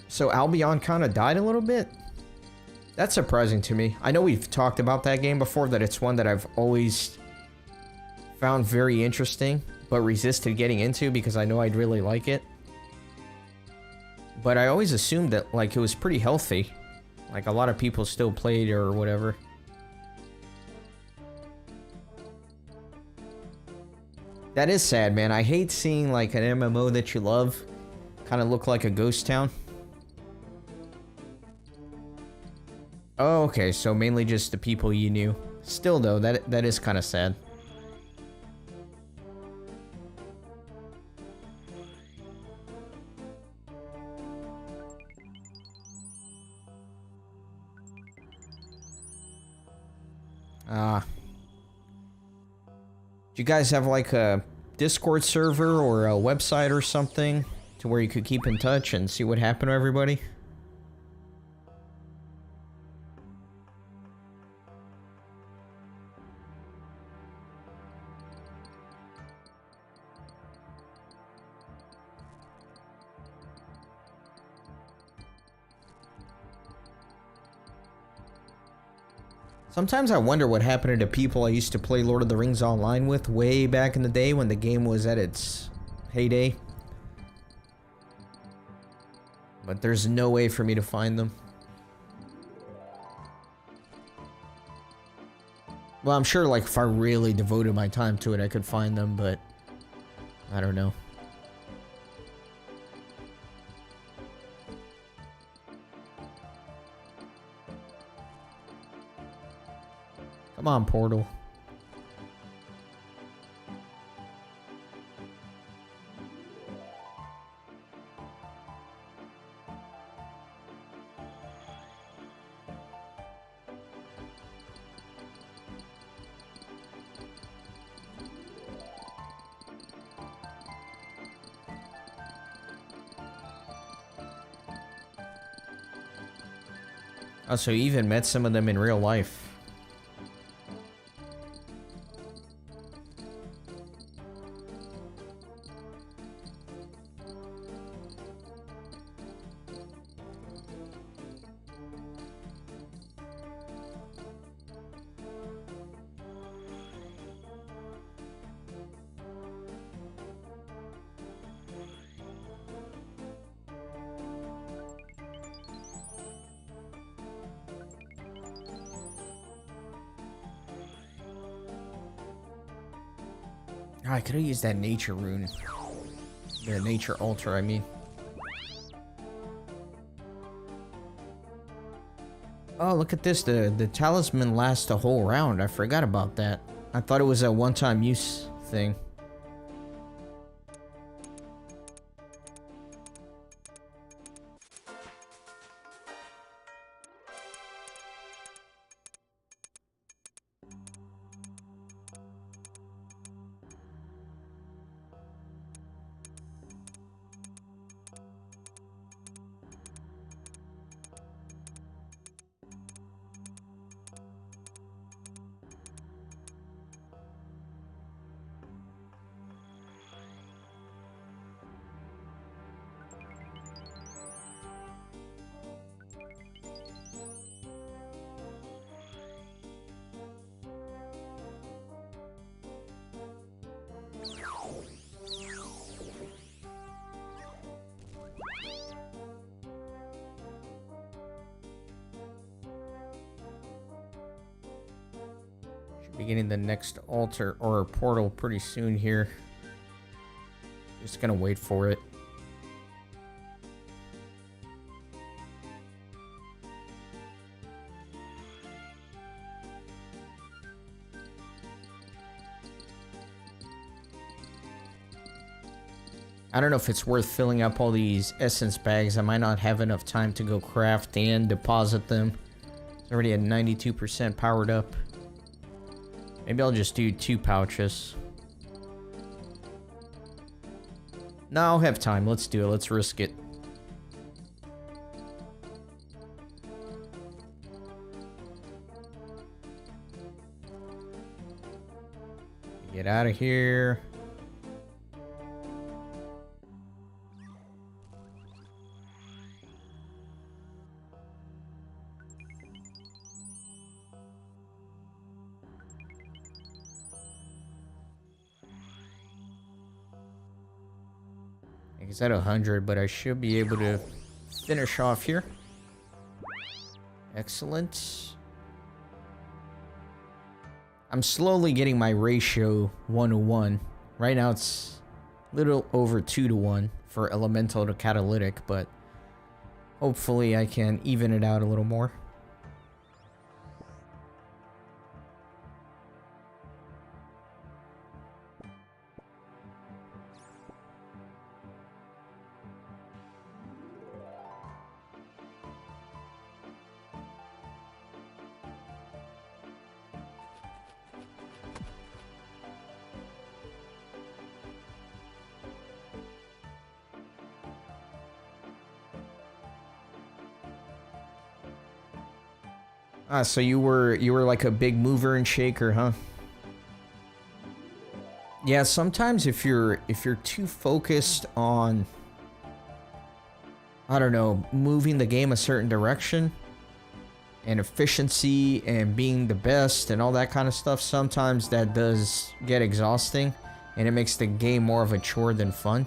So Albion kind of died a little bit? That's surprising to me. I know we've talked about that game before, that it's one that I've always found very interesting, but resisted getting into because I know I'd really like it. But I always assumed that, like, it was pretty healthy. Like, a lot of people still played or whatever. That is sad, man. I hate seeing, like, an MMO that you love kind of look like a ghost town. Oh, okay, so mainly just the people you knew. Still, though, that is kind of sad. Do you guys have like a Discord server or a website or something to where you could keep in touch and see what happened to everybody? Sometimes I wonder what happened to the people I used to play Lord of the Rings online with way back in the day when the game was at its heyday. But there's no way for me to find them. Well, I'm sure, like, if I really devoted my time to it, I could find them, but I don't know. Come on, Portal. Oh, so you even met some of them in real life. Oh, I could have used that nature rune. The nature altar, I mean. Oh, look at this. The talisman lasts a whole round. I forgot about that. I thought it was a one-time use thing. Beginning the next altar or portal pretty soon here. Just gonna wait for it. I don't know if it's worth filling up all these essence bags. I might not have enough time to go craft and deposit them. It's already at 92% powered up. Maybe I'll just do 2 pouches. No, I'll have time. Let's do it. Let's risk it. Get out of here. It's at 100, but I should be able to finish off here. Excellent. I'm slowly getting my ratio 1:1. Right now it's a little over 2:1 for elemental to catalytic, but hopefully I can even it out a little more. Ah, so you were like a big mover and shaker, huh? Yeah, sometimes if you're too focused on, I don't know, moving the game a certain direction and efficiency and being the best and all that kind of stuff, sometimes that does get exhausting and it makes the game more of a chore than fun.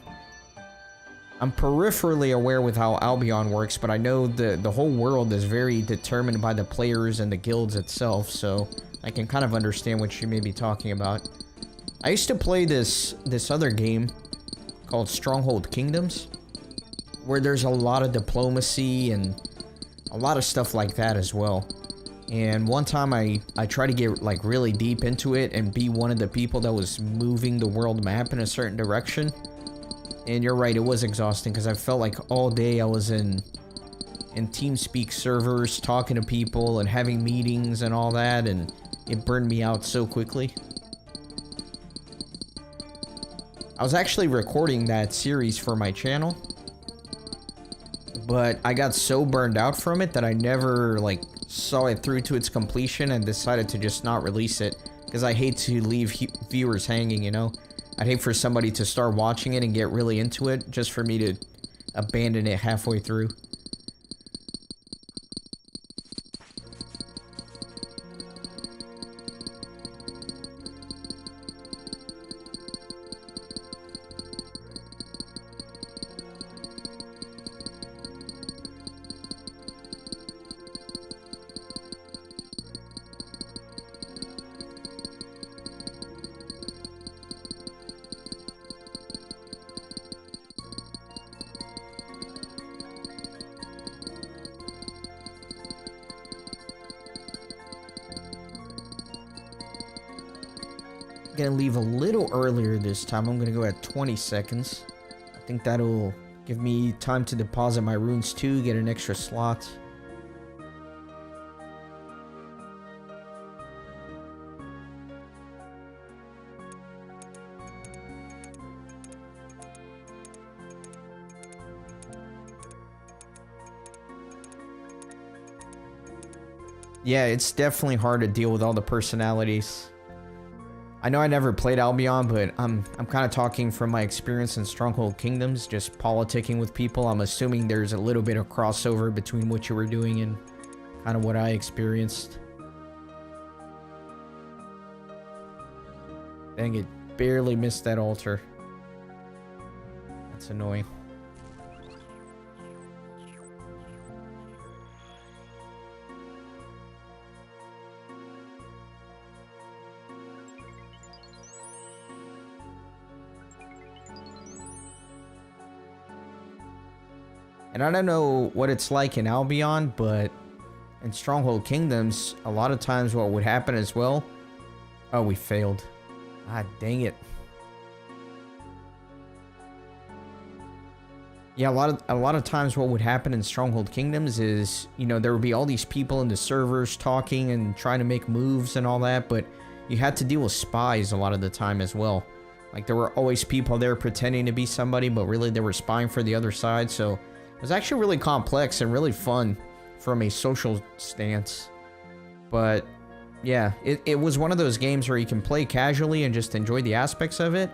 I'm peripherally aware with how Albion works, but I know the whole world is very determined by the players and the guilds itself, so I can kind of understand what you may be talking about. I used to play this other game called Stronghold Kingdoms, where there's a lot of diplomacy and a lot of stuff like that as well. And one time I tried to get like really deep into it and be one of the people that was moving the world map in a certain direction. And you're right, it was exhausting because I felt like all day I was in TeamSpeak servers talking to people and having meetings and all that, and it burned me out so quickly. I was actually recording that series for my channel, but I got so burned out from it that I never like saw it through to its completion and decided to just not release it because I hate to leave viewers hanging, you know? I'd hate for somebody to start watching it and get really into it just for me to abandon it halfway through. Gonna leave a little earlier this time. I'm gonna go at 20 seconds. I think that'll give me time to deposit my runes too, get an extra slot. Yeah, it's definitely hard to deal with all the personalities. I know I never played Albion, but I'm kind of talking from my experience in Stronghold Kingdoms, just politicking with people. I'm assuming there's a little bit of crossover between what you were doing and kind of what I experienced. Dang it, barely missed that altar. That's annoying. And I don't know what it's like in Albion, but in Stronghold Kingdoms, a lot of times what would happen as well... Oh, we failed. Ah, dang it. Yeah, a lot of times what would happen in Stronghold Kingdoms is, you know, there would be all these people in the servers talking and trying to make moves and all that, but you had to deal with spies a lot of the time as well. Like, there were always people there pretending to be somebody, but really they were spying for the other side, so it was actually really complex and really fun from a social stance. But, yeah, it was one of those games where you can play casually and just enjoy the aspects of it,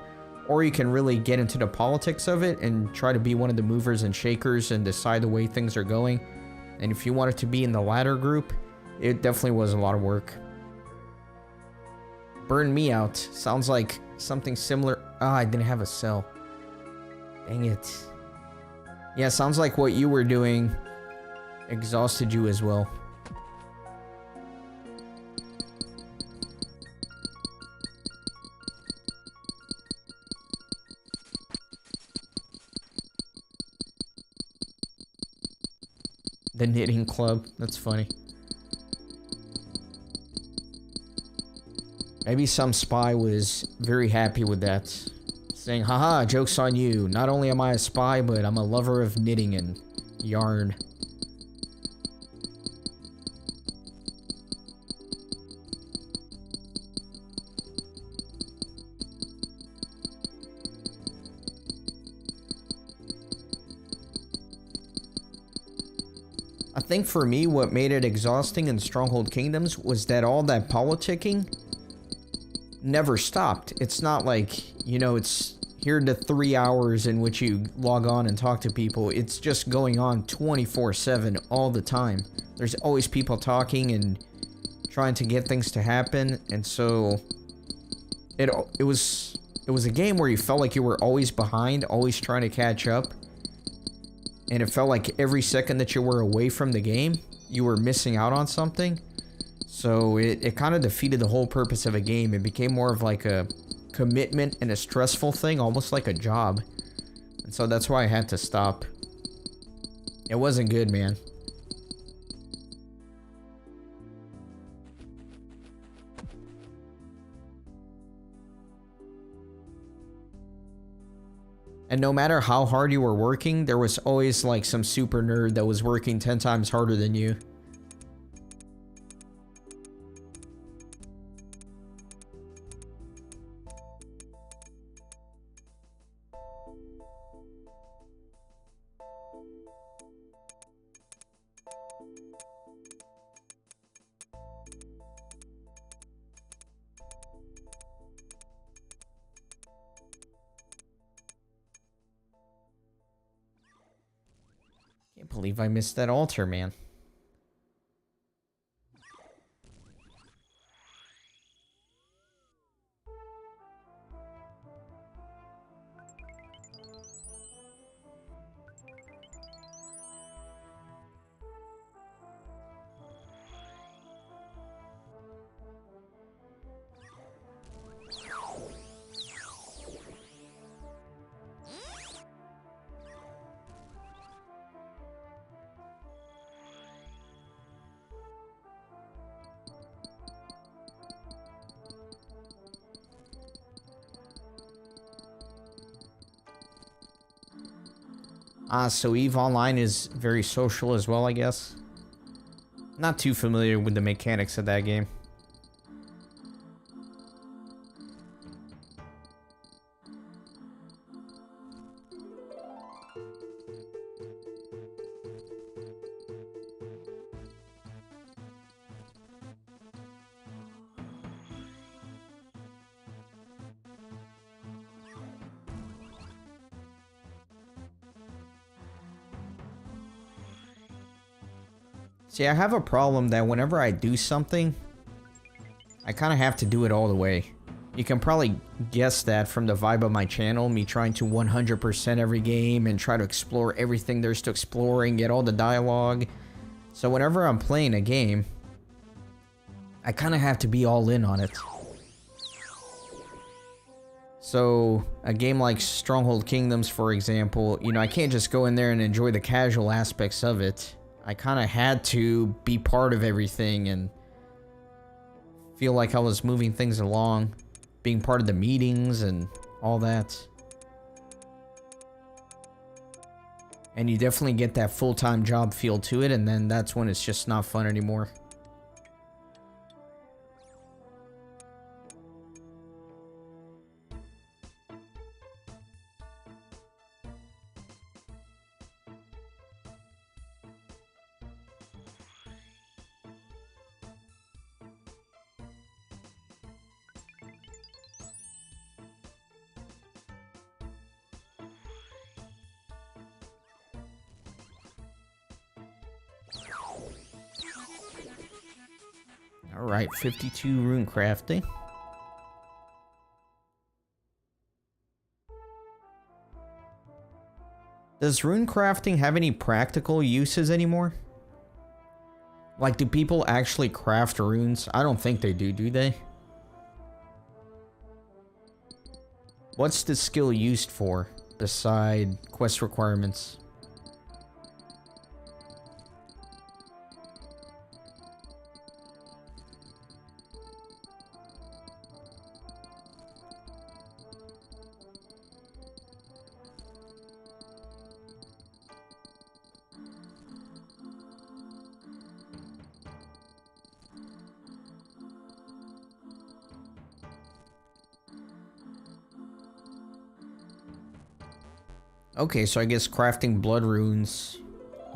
or you can really get into the politics of it and try to be one of the movers and shakers and decide the way things are going. And if you wanted to be in the latter group, it definitely was a lot of work. Burn Me Out. Sounds like something similar. Ah, I didn't have a cell. Dang it. Yeah, sounds like what you were doing exhausted you as well. The knitting club. That's funny. Maybe some spy was very happy with that. Saying, haha, joke's on you. Not only am I a spy, but I'm a lover of knitting and yarn. I think for me, what made it exhausting in Stronghold Kingdoms was that all that politicking never stopped. It's not like, you know, it's here to 3 hours in which you log on and talk to people. It's just going on 24/7 all the time. There's always people talking and trying to get things to happen, and so it was a game where you felt like you were always behind, always trying to catch up. And it felt like every second that you were away from the game, you were missing out on something. So it kind of defeated the whole purpose of a game. It became more of like a commitment and a stressful thing, almost like a job. And so that's why I had to stop. It wasn't good, man. And no matter how hard you were working, there was always like some super nerd that was working 10 times harder than you. Can't believe I missed that altar, man. So EVE Online is very social as well, I guess. Not too familiar with the mechanics of that game. See, I have a problem that whenever I do something, I kind of have to do it all the way. You can probably guess that from the vibe of my channel, me trying to 100% every game and try to explore everything there's to explore and get all the dialogue. So whenever I'm playing a game, I kind of have to be all in on it. So a game like Stronghold Kingdoms, for example, you know, I can't just go in there and enjoy the casual aspects of it. I kind of had to be part of everything and feel like I was moving things along, being part of the meetings and all that. And you definitely get that full-time job feel to it, and then that's when it's just not fun anymore. Alright, 52 rune crafting. Does rune crafting have any practical uses anymore? Like, do people actually craft runes? I don't think they do they? What's the skill used for, beside quest requirements? Okay, so I guess crafting blood runes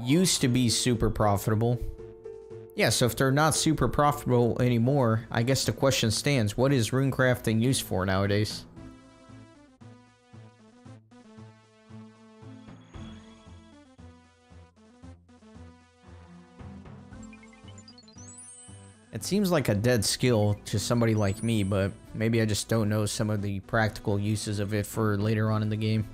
used to be super profitable. Yeah, so if they're not super profitable anymore, I guess the question stands, what is rune crafting used for nowadays? It seems like a dead skill to somebody like me, but maybe I just don't know some of the practical uses of it for later on in the game.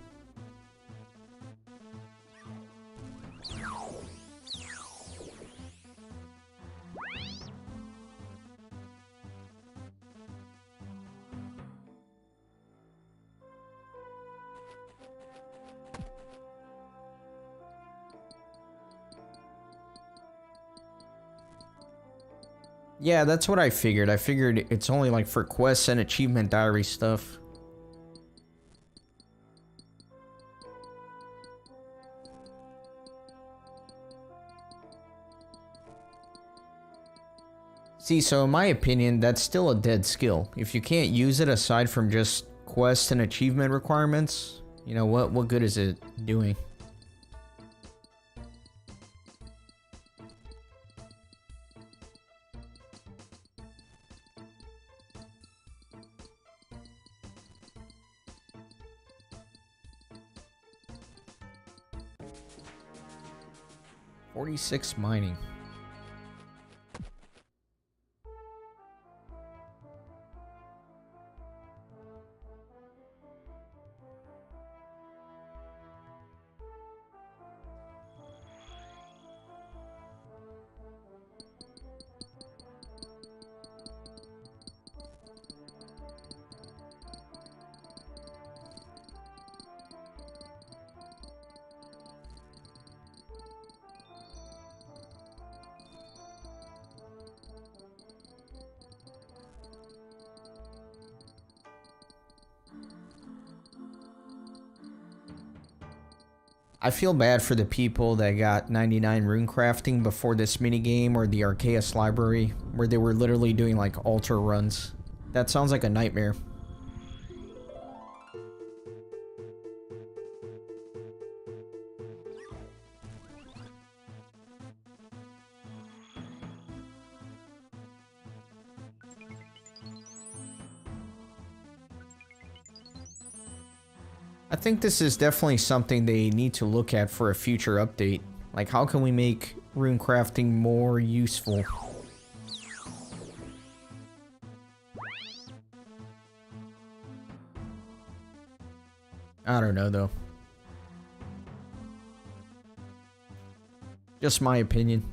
Yeah, that's what I figured. I figured it's only like for quests and achievement diary stuff. See, so in my opinion, that's still a dead skill. If you can't use it aside from just quests and achievement requirements, you know, what good is it doing? $46 mining. I feel bad for the people that got 99 rune crafting before this minigame or the Arceus library, where they were literally doing like altar runs. That sounds like a nightmare. I think this is definitely something they need to look at for a future update. Like, how can we make rune crafting more useful? I don't know, though. Just my opinion.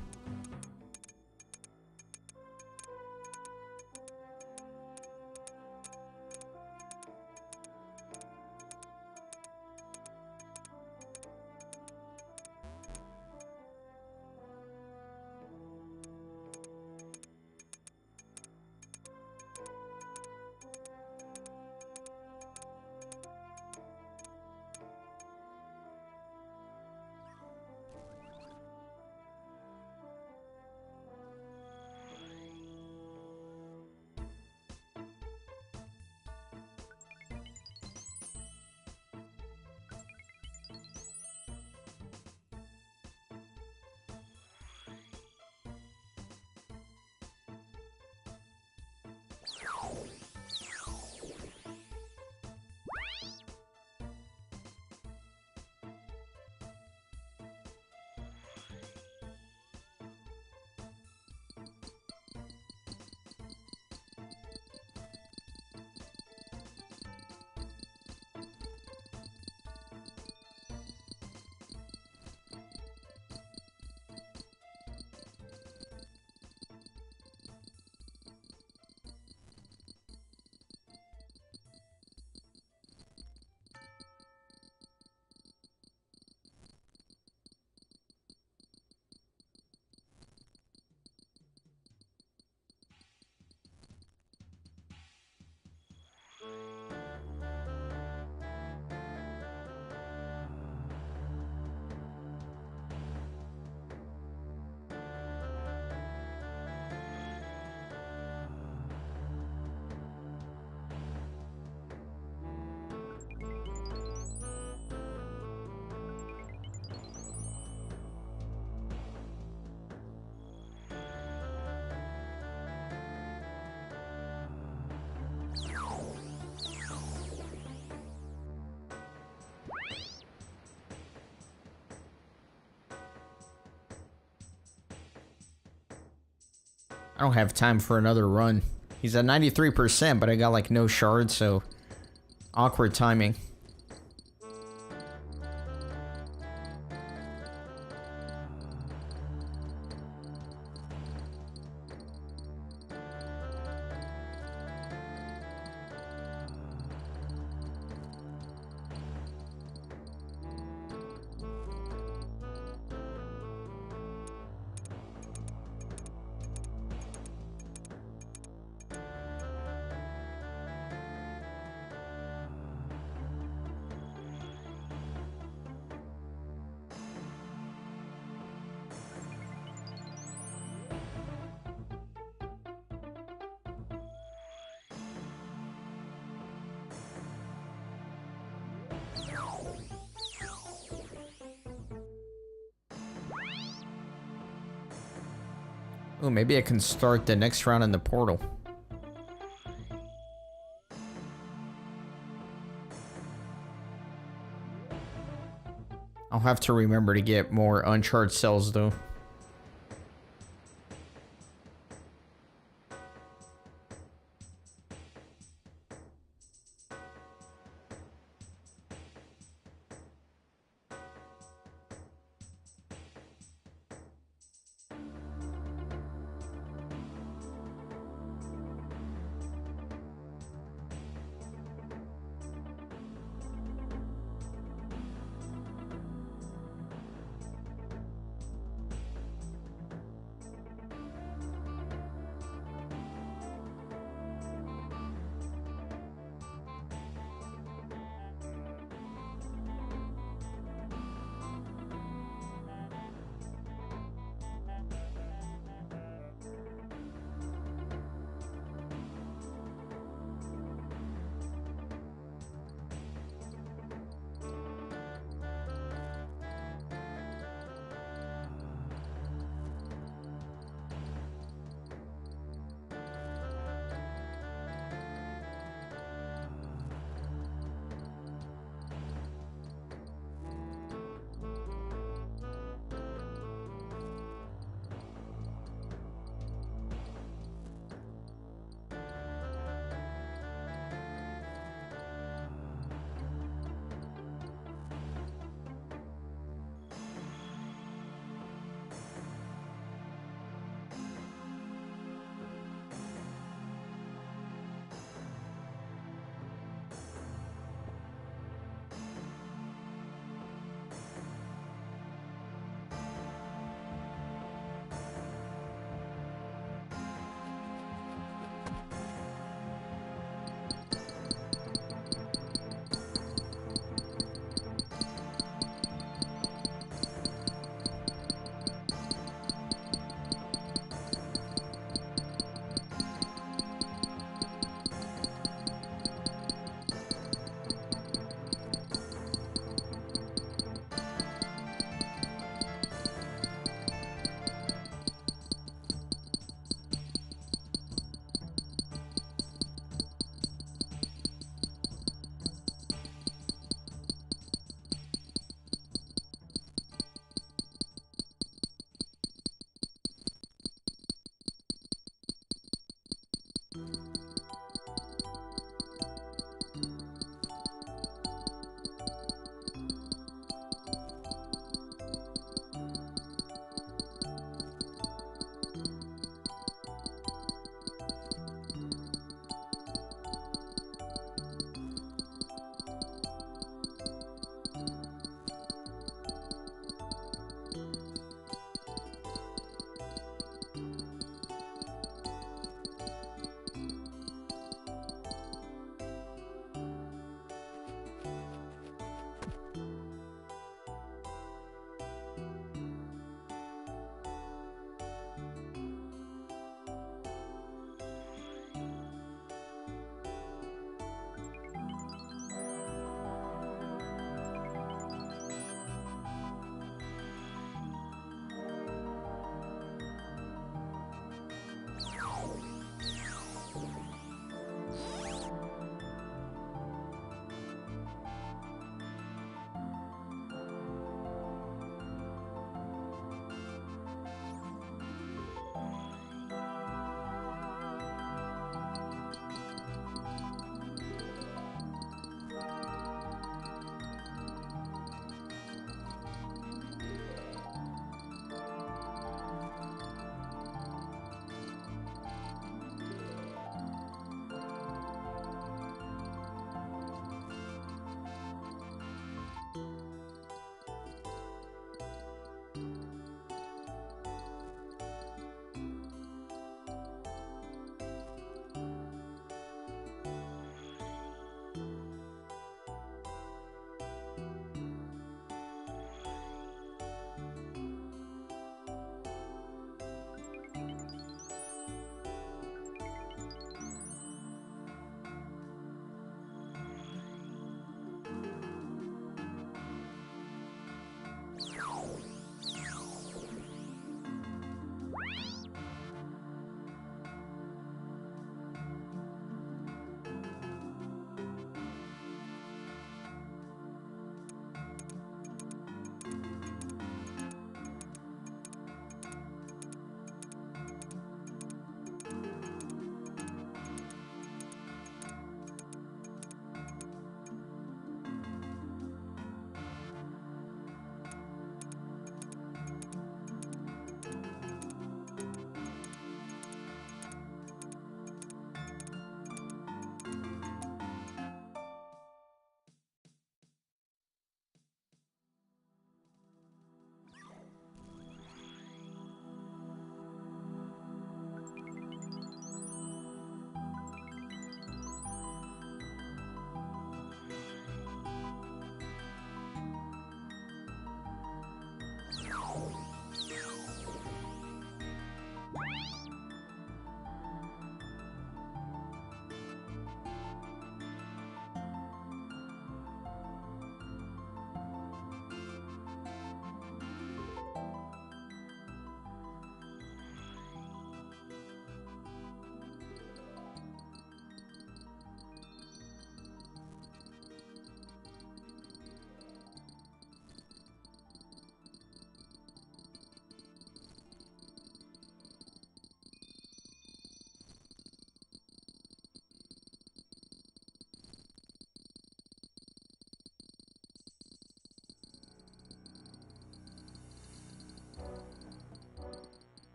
I don't have time for another run. He's at 93%, but I got like no shards, so awkward timing. Oh, maybe I can start the next round in the portal. I'll have to remember to get more uncharged cells, though.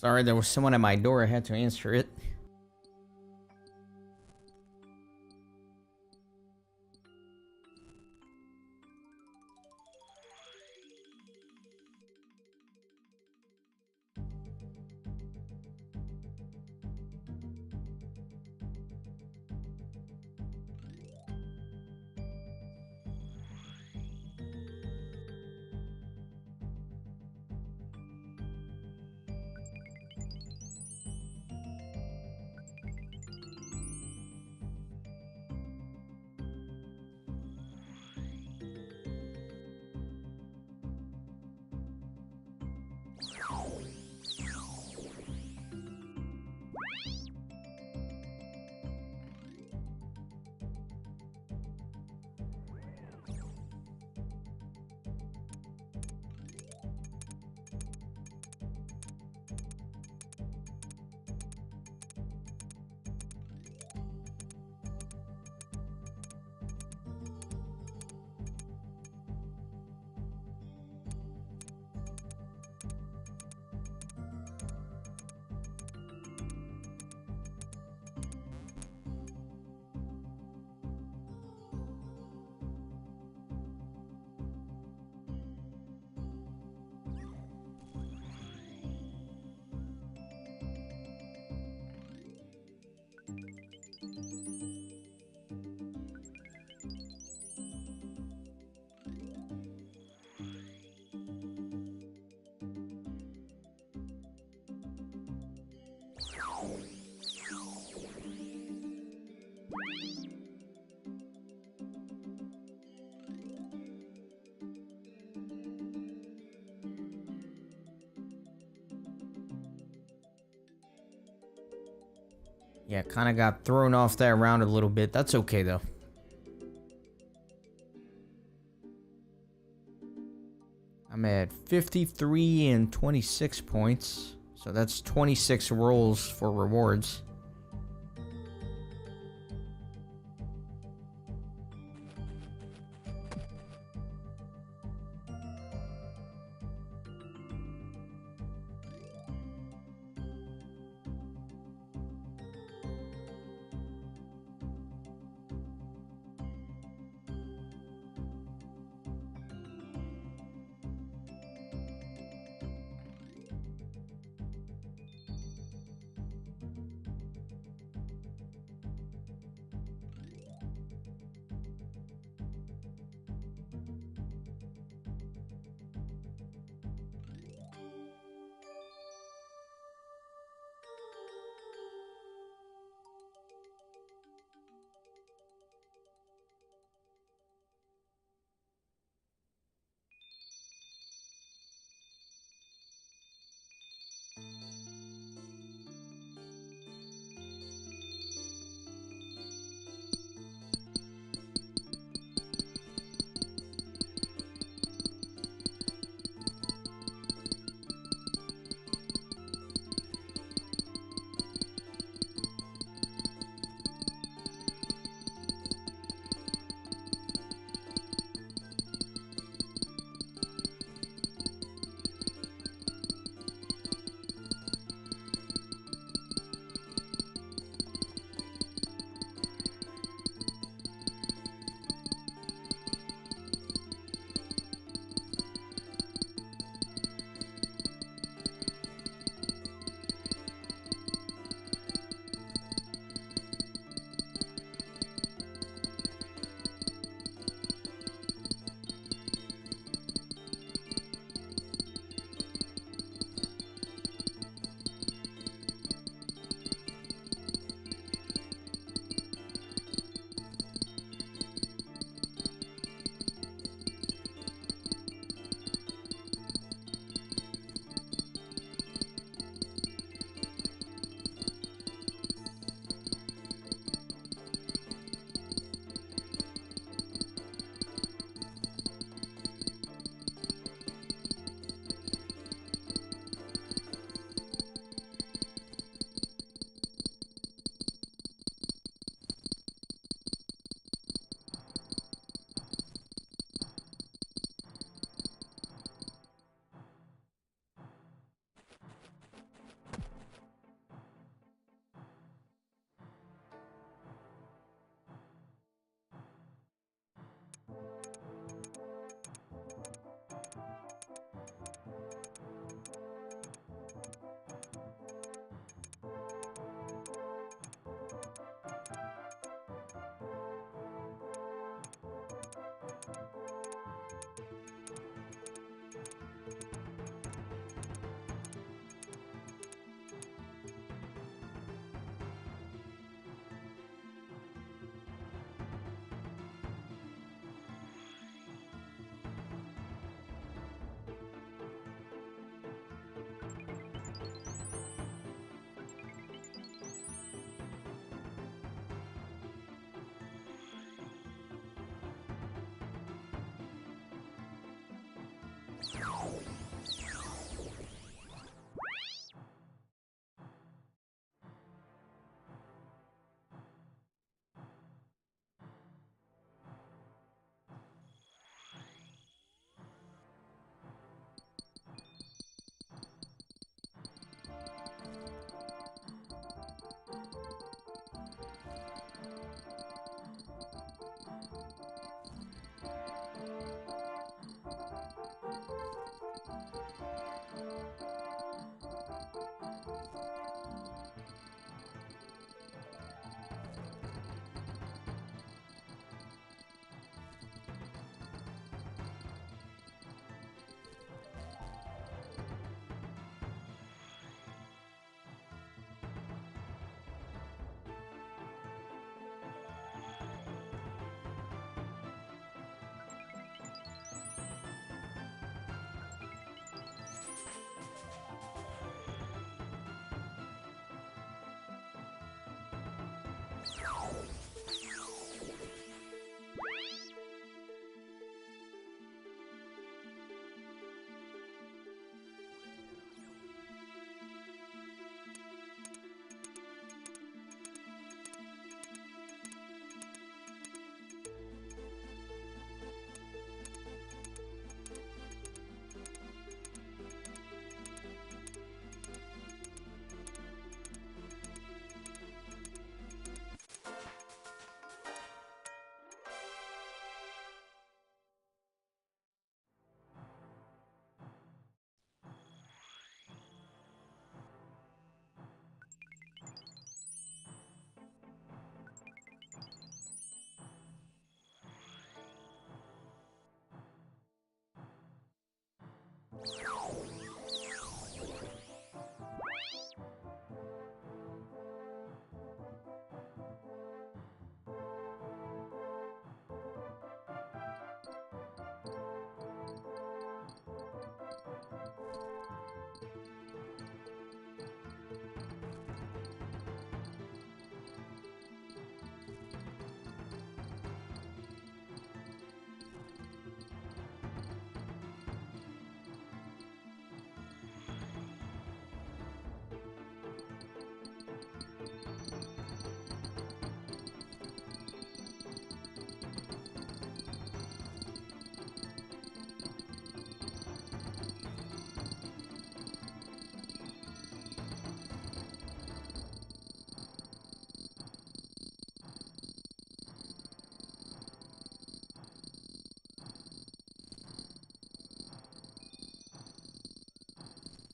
Sorry, there was someone at my door. I had to answer it. Yeah, kind of got thrown off that round a little bit. That's okay, though. I'm at 53 and 26 points. So that's 26 rolls for rewards.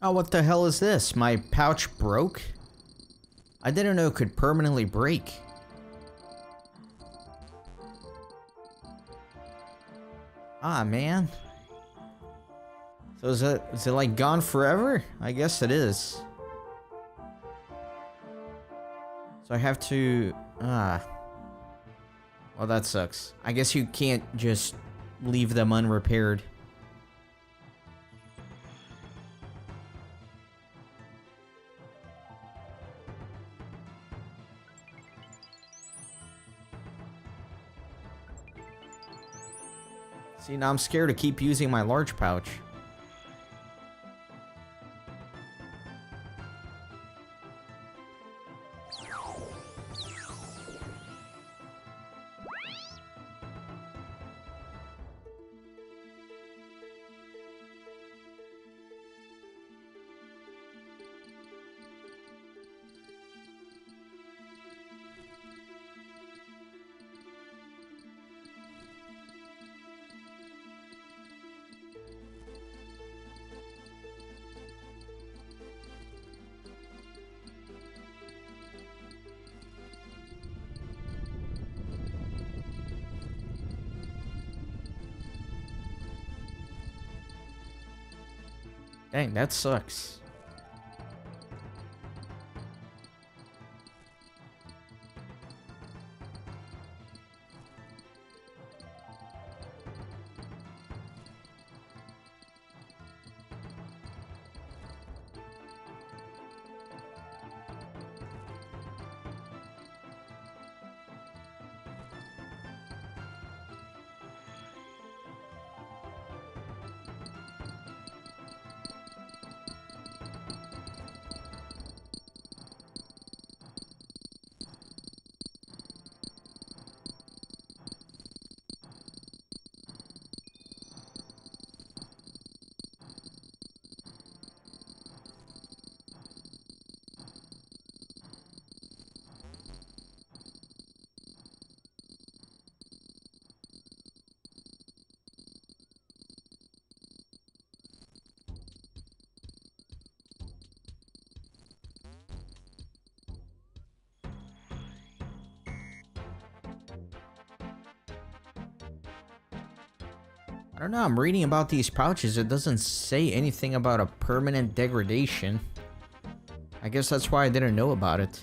Oh, what the hell is this? My pouch broke? I didn't know it could permanently break. Ah, man. So is it like gone forever? I guess it is. So I have to... Well, that sucks. I guess you can't just leave them unrepaired. See, now I'm scared to keep using my large pouch. Dang, that sucks. I don't know, I'm reading about these pouches. It doesn't say anything about a permanent degradation. I guess that's why I didn't know about it.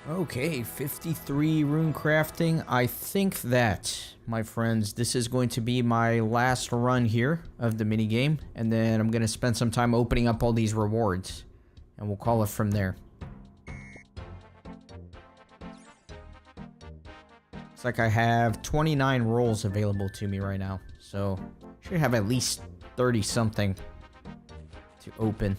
Okay, 53 rune crafting. I think that, my friends, this is going to be my last run here of the minigame. And then I'm going to spend some time opening up all these rewards. And we'll call it from there. It's like I have 29 rolls available to me right now. So, should have at least 30 something to open.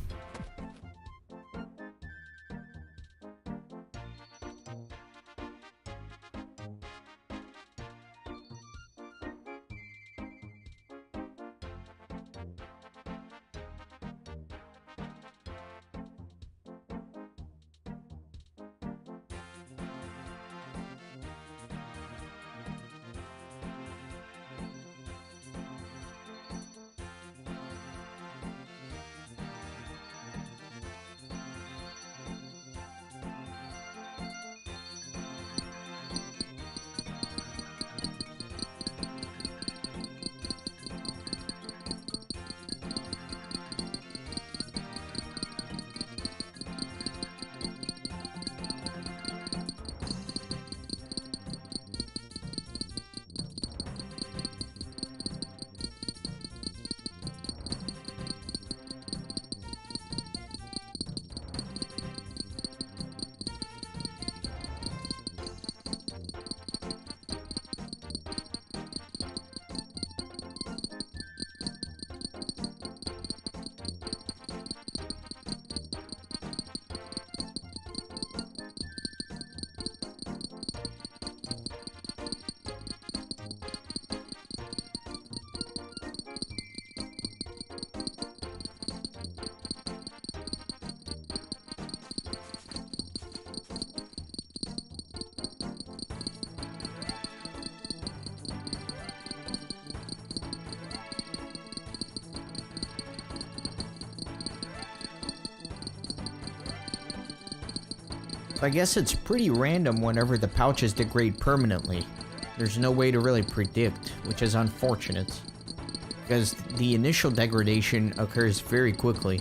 So I guess it's pretty random whenever the pouches degrade permanently. There's no way to really predict, which is unfortunate, because the initial degradation occurs very quickly.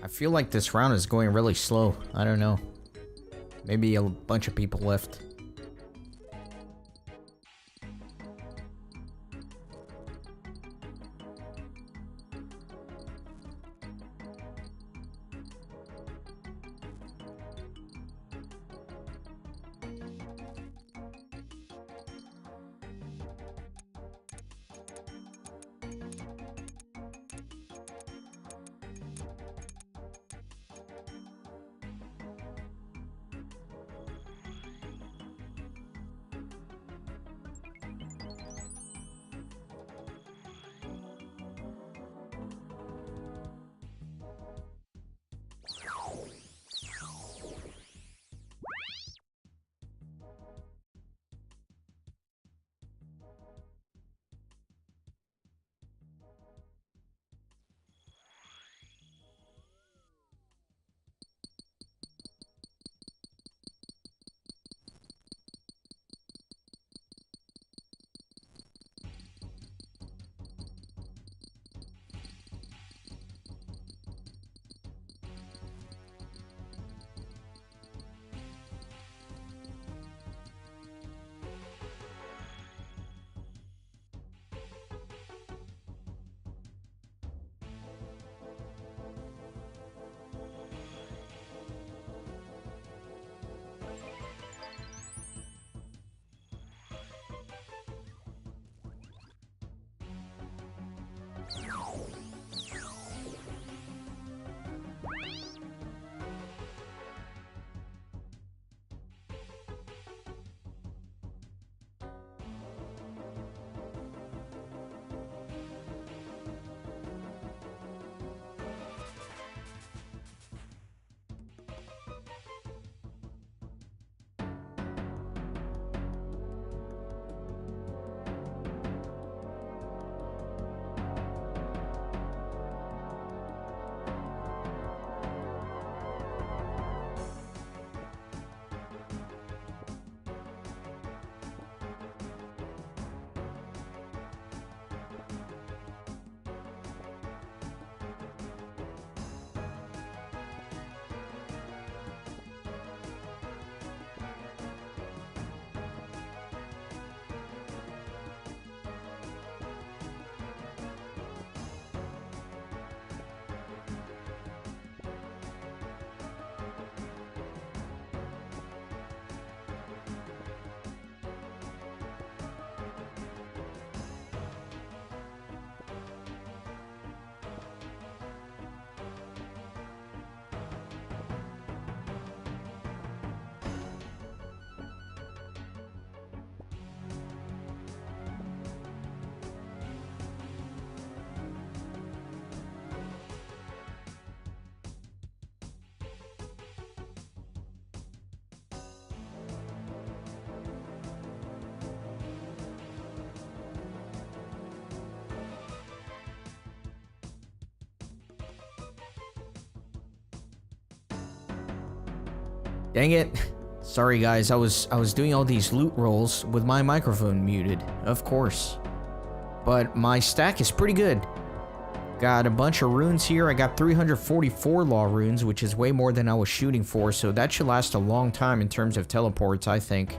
I feel like this round is going really slow. I don't know. Maybe a bunch of people left. Dang it. Sorry guys, I was doing all these loot rolls with my microphone muted, of course. But my stack is pretty good. Got a bunch of runes here. I got 344 law runes, which is way more than I was shooting for, so that should last a long time in terms of teleports, I think.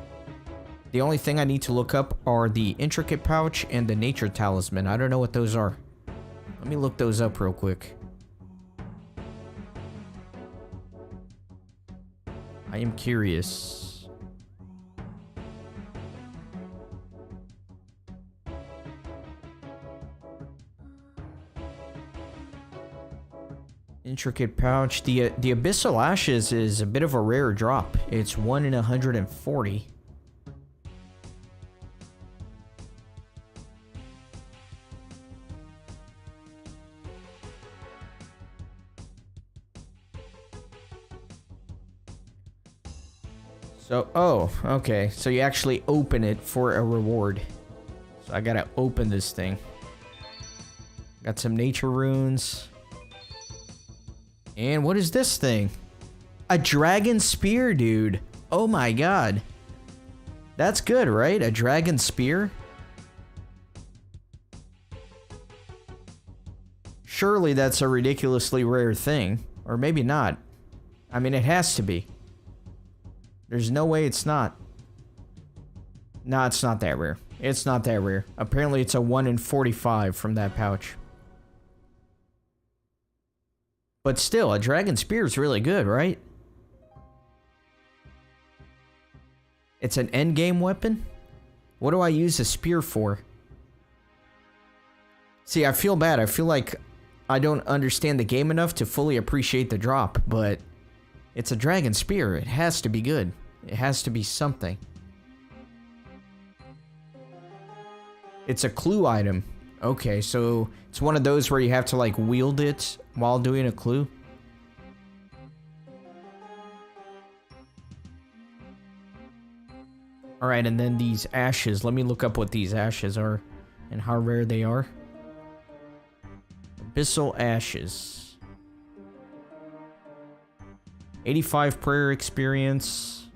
The only thing I need to look up are the intricate pouch and the nature talisman. I don't know what those are. Let me look those up real quick. I am curious. Intricate pouch. The Abyssal Ashes is a bit of a rare drop. It's 1 in 140. So, oh, okay. So you actually open it for a reward. So I gotta open this thing. Got some nature runes. And what is this thing? A dragon spear, dude. Oh my god. That's good, right? A dragon spear? Surely that's a ridiculously rare thing. Or maybe not. I mean, it has to be. There's no way it's not. No, it's not that rare. It's not that rare. Apparently, it's a 1 in 45 from that pouch. But still, a Dragon Spear is really good, right? It's an endgame weapon? What do I use a spear for? See, I feel bad. I feel like I don't understand the game enough to fully appreciate the drop, but it's a Dragon Spear. It has to be good. It has to be something. It's a clue item. Okay, so it's one of those where you have to like wield it while doing a clue. Alright, and then these ashes. Let me look up what these ashes are and how rare they are. Abyssal Ashes. 85 prayer experience.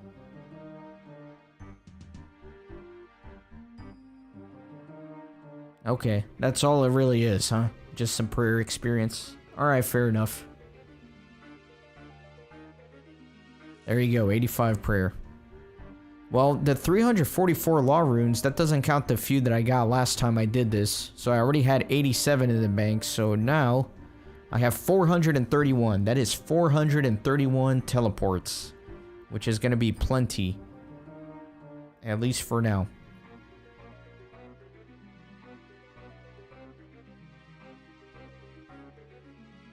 Okay, that's all it really is, huh? Just some prayer experience. Alright, fair enough. There you go, 85 prayer. Well, the 344 law runes, that doesn't count the few that I got last time I did this. So I already had 87 in the bank, so now I have 431. That is 431 teleports, which is going to be plenty. At least for now.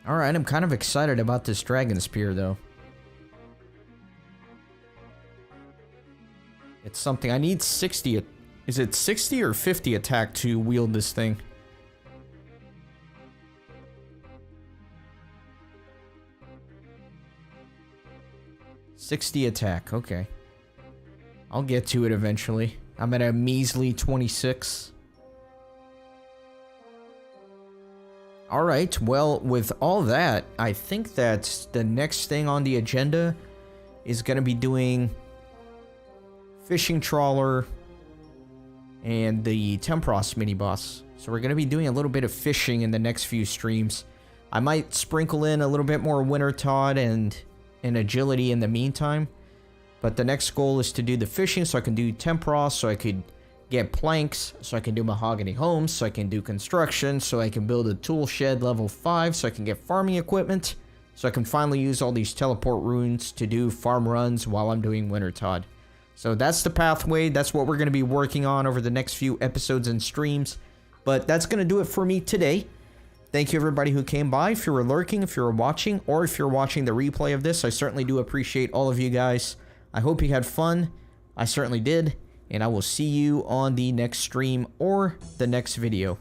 Alright, I'm kind of excited about this Dragon Spear, though. It's something. I need 60. Is it 60 or 50 attack to wield this thing? $60 attack. Okay. I'll get to it eventually. I'm at a measly 26. Alright, well, with all that, I think that the next thing on the agenda is going to be doing fishing trawler and the Tempros mini-boss. So we're going to be doing a little bit of fishing in the next few streams. I might sprinkle in a little bit more Winter Todd and agility in the meantime. But the next goal is to do the fishing so I can do Tempros, so I could get planks, so I can do mahogany homes, so I can do construction, so I can build a tool shed level 5, so I can get farming equipment, so I can finally use all these teleport runes to do farm runs while I'm doing Winter Todd. So that's the pathway. That's what we're going to be working on over the next few episodes and streams. But that's going to do it for me today. Thank you everybody who came by. If you were lurking, if you were watching, or if you're watching the replay of this, I certainly do appreciate all of you guys. I hope you had fun. I certainly did. And I will see you on the next stream or the next video.